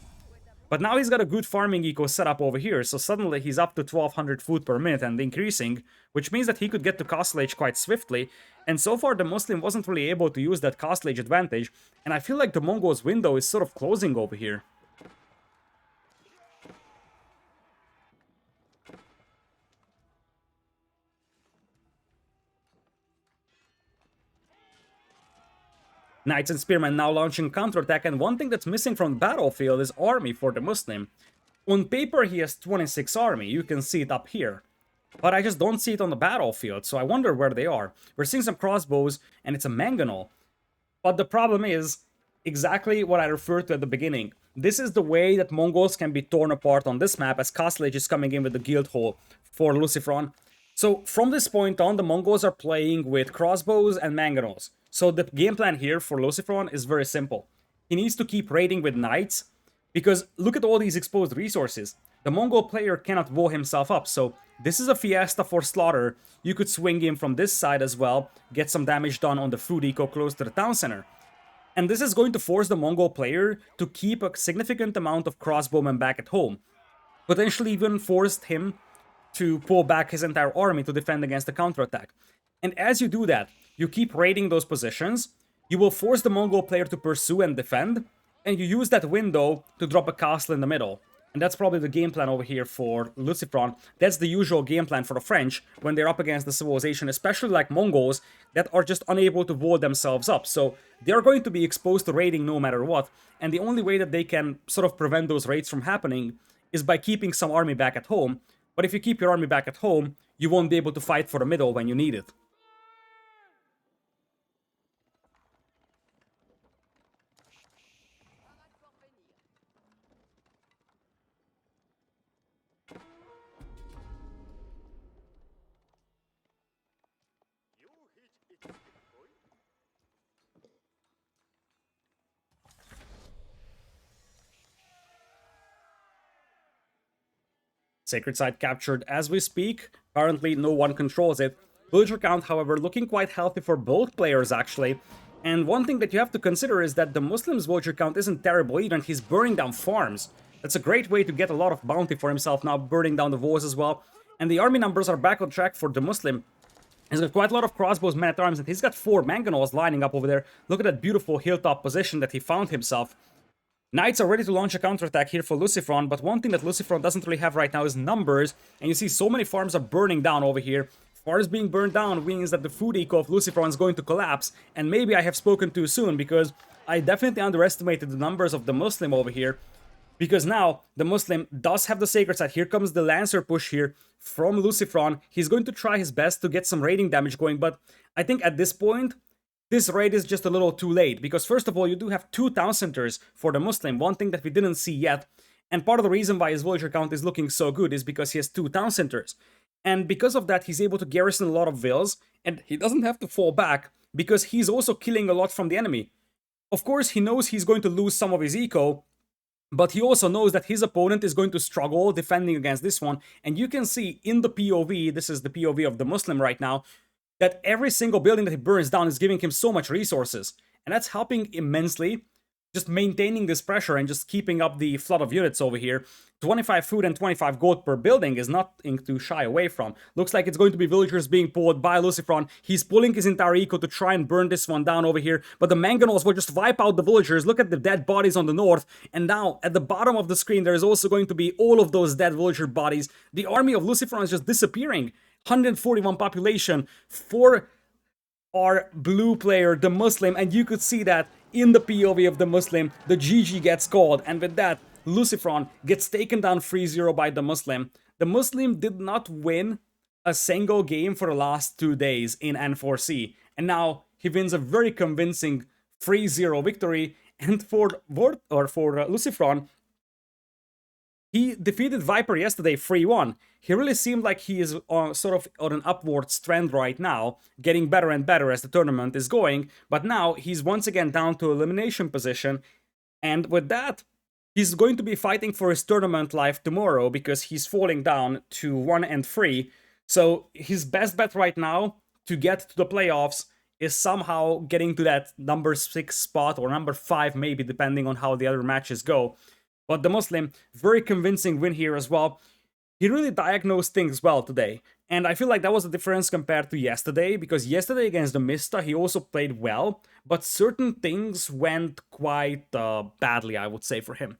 But now he's got a good farming eco set up over here, so suddenly he's up to 1200 food per minute and increasing, which means that he could get to Castle Age quite swiftly, and so far DeMusliM wasn't really able to use that Castle Age advantage, and I feel like the Mongols' window is sort of closing over here. Knights and Spearmen now launching counterattack, and one thing that's missing from the battlefield is army for DeMusliM. On paper he has 26 army, you can see it up here. But I just don't see it on the battlefield, so I wonder where they are. We're seeing some crossbows, and it's a mangonel. But the problem is exactly what I referred to at the beginning. This is the way that Mongols can be torn apart on this map, as Castle Age is coming in with the guild hall for LucifroN. So from this point on, the Mongols are playing with crossbows and mangonels. So the game plan here for LucifroN is very simple. He needs to keep raiding with knights, because look at all these exposed resources. The Mongol player cannot wall himself up, so this is a fiesta for slaughter. You could swing in from this side as well, get some damage done on the food eco close to the town center. And this is going to force the Mongol player to keep a significant amount of crossbowmen back at home. Potentially even forced him to pull back his entire army to defend against the counterattack. And as you do that, you keep raiding those positions, you will force the Mongol player to pursue and defend, and you use that window to drop a castle in the middle. And that's probably the game plan over here for LucifroN. That's the usual game plan for the French when they're up against the civilization, especially like Mongols, that are just unable to wall themselves up. So they're going to be exposed to raiding no matter what, and the only way that they can sort of prevent those raids from happening is by keeping some army back at home. But if you keep your army back at home, you won't be able to fight for the middle when you need it. Sacred site captured as we speak. Currently, no one controls it. Villager count, however, looking quite healthy for both players, actually. And one thing that you have to consider is that DeMusliM's villager count isn't terrible either, and he's burning down farms. That's a great way to get a lot of bounty for himself now, burning down the walls as well. And the army numbers are back on track for DeMusliM. He's got quite a lot of crossbows, men-at-arms, and he's got 4 mangonels lining up over there. Look at that beautiful hilltop position that he found himself. Knights are ready to launch a counterattack here for LucifroN, but one thing that LucifroN doesn't really have right now is numbers, and you see so many farms are burning down over here. Farms being burned down means that the food eco of LucifroN is going to collapse, and maybe I have spoken too soon, because I definitely underestimated the numbers of DeMusliM over here, because now DeMusliM does have the sacred site. Here comes the Lancer push here from LucifroN. He's going to try his best to get some raiding damage going, but I think at this point, this raid is just a little too late, because first of all, you do have 2 town centers for DeMusliM, one thing that we didn't see yet, and part of the reason why his villager count is looking so good is because he has 2 town centers. And because of that, he's able to garrison a lot of vills, and he doesn't have to fall back because he's also killing a lot from the enemy. Of course, he knows he's going to lose some of his eco, but he also knows that his opponent is going to struggle defending against this one. And you can see in the POV, this is the POV of DeMusliM right now, that every single building that he burns down is giving him so much resources. And that's helping immensely, just maintaining this pressure and just keeping up the flood of units over here. 25 food and 25 gold per building is nothing to shy away from. Looks like it's going to be villagers being pulled by LucifroN. He's pulling his entire eco to try and burn this one down over here, but the Mongols will just wipe out the villagers. Look at the dead bodies on the north, and now at the bottom of the screen there is also going to be all of those dead villager bodies. The army of LucifroN is just disappearing. 141 population for our blue player, DeMusliM, and you could see that in the POV of DeMusliM, the GG gets called, and with that, LucifroN gets taken down 3-0 by DeMusliM. DeMusliM did not win a single game for the last 2 days in N4C, and now he wins a very convincing 3-0 victory, and for LucifroN, he defeated Viper yesterday 3-1. He really seemed like he is sort of on an upwards trend right now, getting better and better as the tournament is going, but now he's once again down to elimination position, and with that, he's going to be fighting for his tournament life tomorrow because he's falling down to 1-3, so his best bet right now to get to the playoffs is somehow getting to that number 6 spot, or number 5 maybe, depending on how the other matches go. But DeMusliM, very convincing win here as well. He really diagnosed things well today. And I feel like that was the difference compared to yesterday, because yesterday against the Mista, he also played well, but certain things went quite badly, I would say, for him.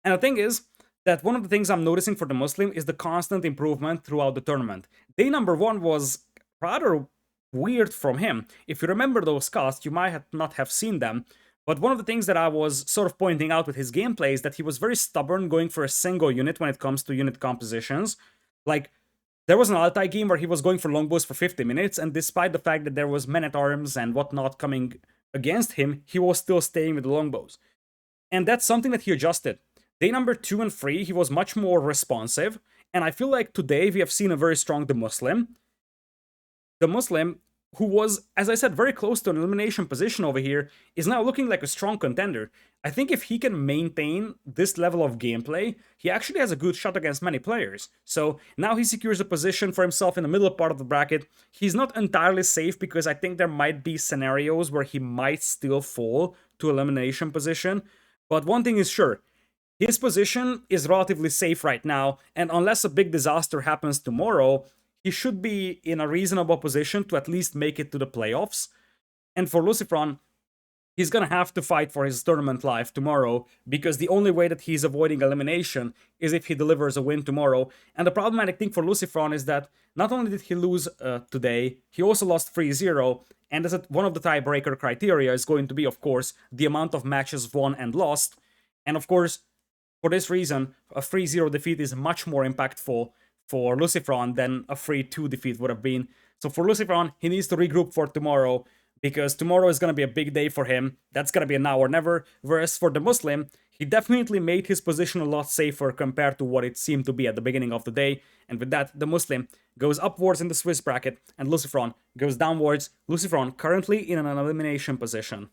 And the thing is that one of the things I'm noticing for DeMusliM is the constant improvement throughout the tournament. Day number 1 was rather weird from him. If you remember those casts, you might not have seen them. But one of the things that I was sort of pointing out with his gameplay is that he was very stubborn going for a single unit when it comes to unit compositions. Like, there was an Altai game where he was going for longbows for 50 minutes, and despite the fact that there was men-at-arms and whatnot coming against him, he was still staying with the longbows. And that's something that he adjusted. Day number 2 and 3, he was much more responsive, and I feel like today we have seen a very strong DeMusliM. DeMusliM, who was, as I said, very close to an elimination position over here, is now looking like a strong contender. I think if he can maintain this level of gameplay, he actually has a good shot against many players. So now he secures a position for himself in the middle part of the bracket. He's not entirely safe because I think there might be scenarios where he might still fall to elimination position. But one thing is sure, his position is relatively safe right now, and unless a big disaster happens tomorrow, he should be in a reasonable position to at least make it to the playoffs. And for LucifroN, he's gonna have to fight for his tournament life tomorrow, because the only way that he's avoiding elimination is if he delivers a win tomorrow. And the problematic thing for LucifroN is that not only did he lose today, he also lost 3-0, and as one of the tiebreaker criteria is going to be, of course, the amount of matches won and lost. And of course, for this reason, a 3-0 defeat is much more impactful for LucifroN than a 3-2 defeat would have been. So for LucifroN, he needs to regroup for tomorrow, because tomorrow is going to be a big day for him. That's going to be a now or never. Whereas for DeMusliM, he definitely made his position a lot safer compared to what it seemed to be at the beginning of the day. And with that, DeMusliM goes upwards in the Swiss bracket, and LucifroN goes downwards. LucifroN currently in an elimination position.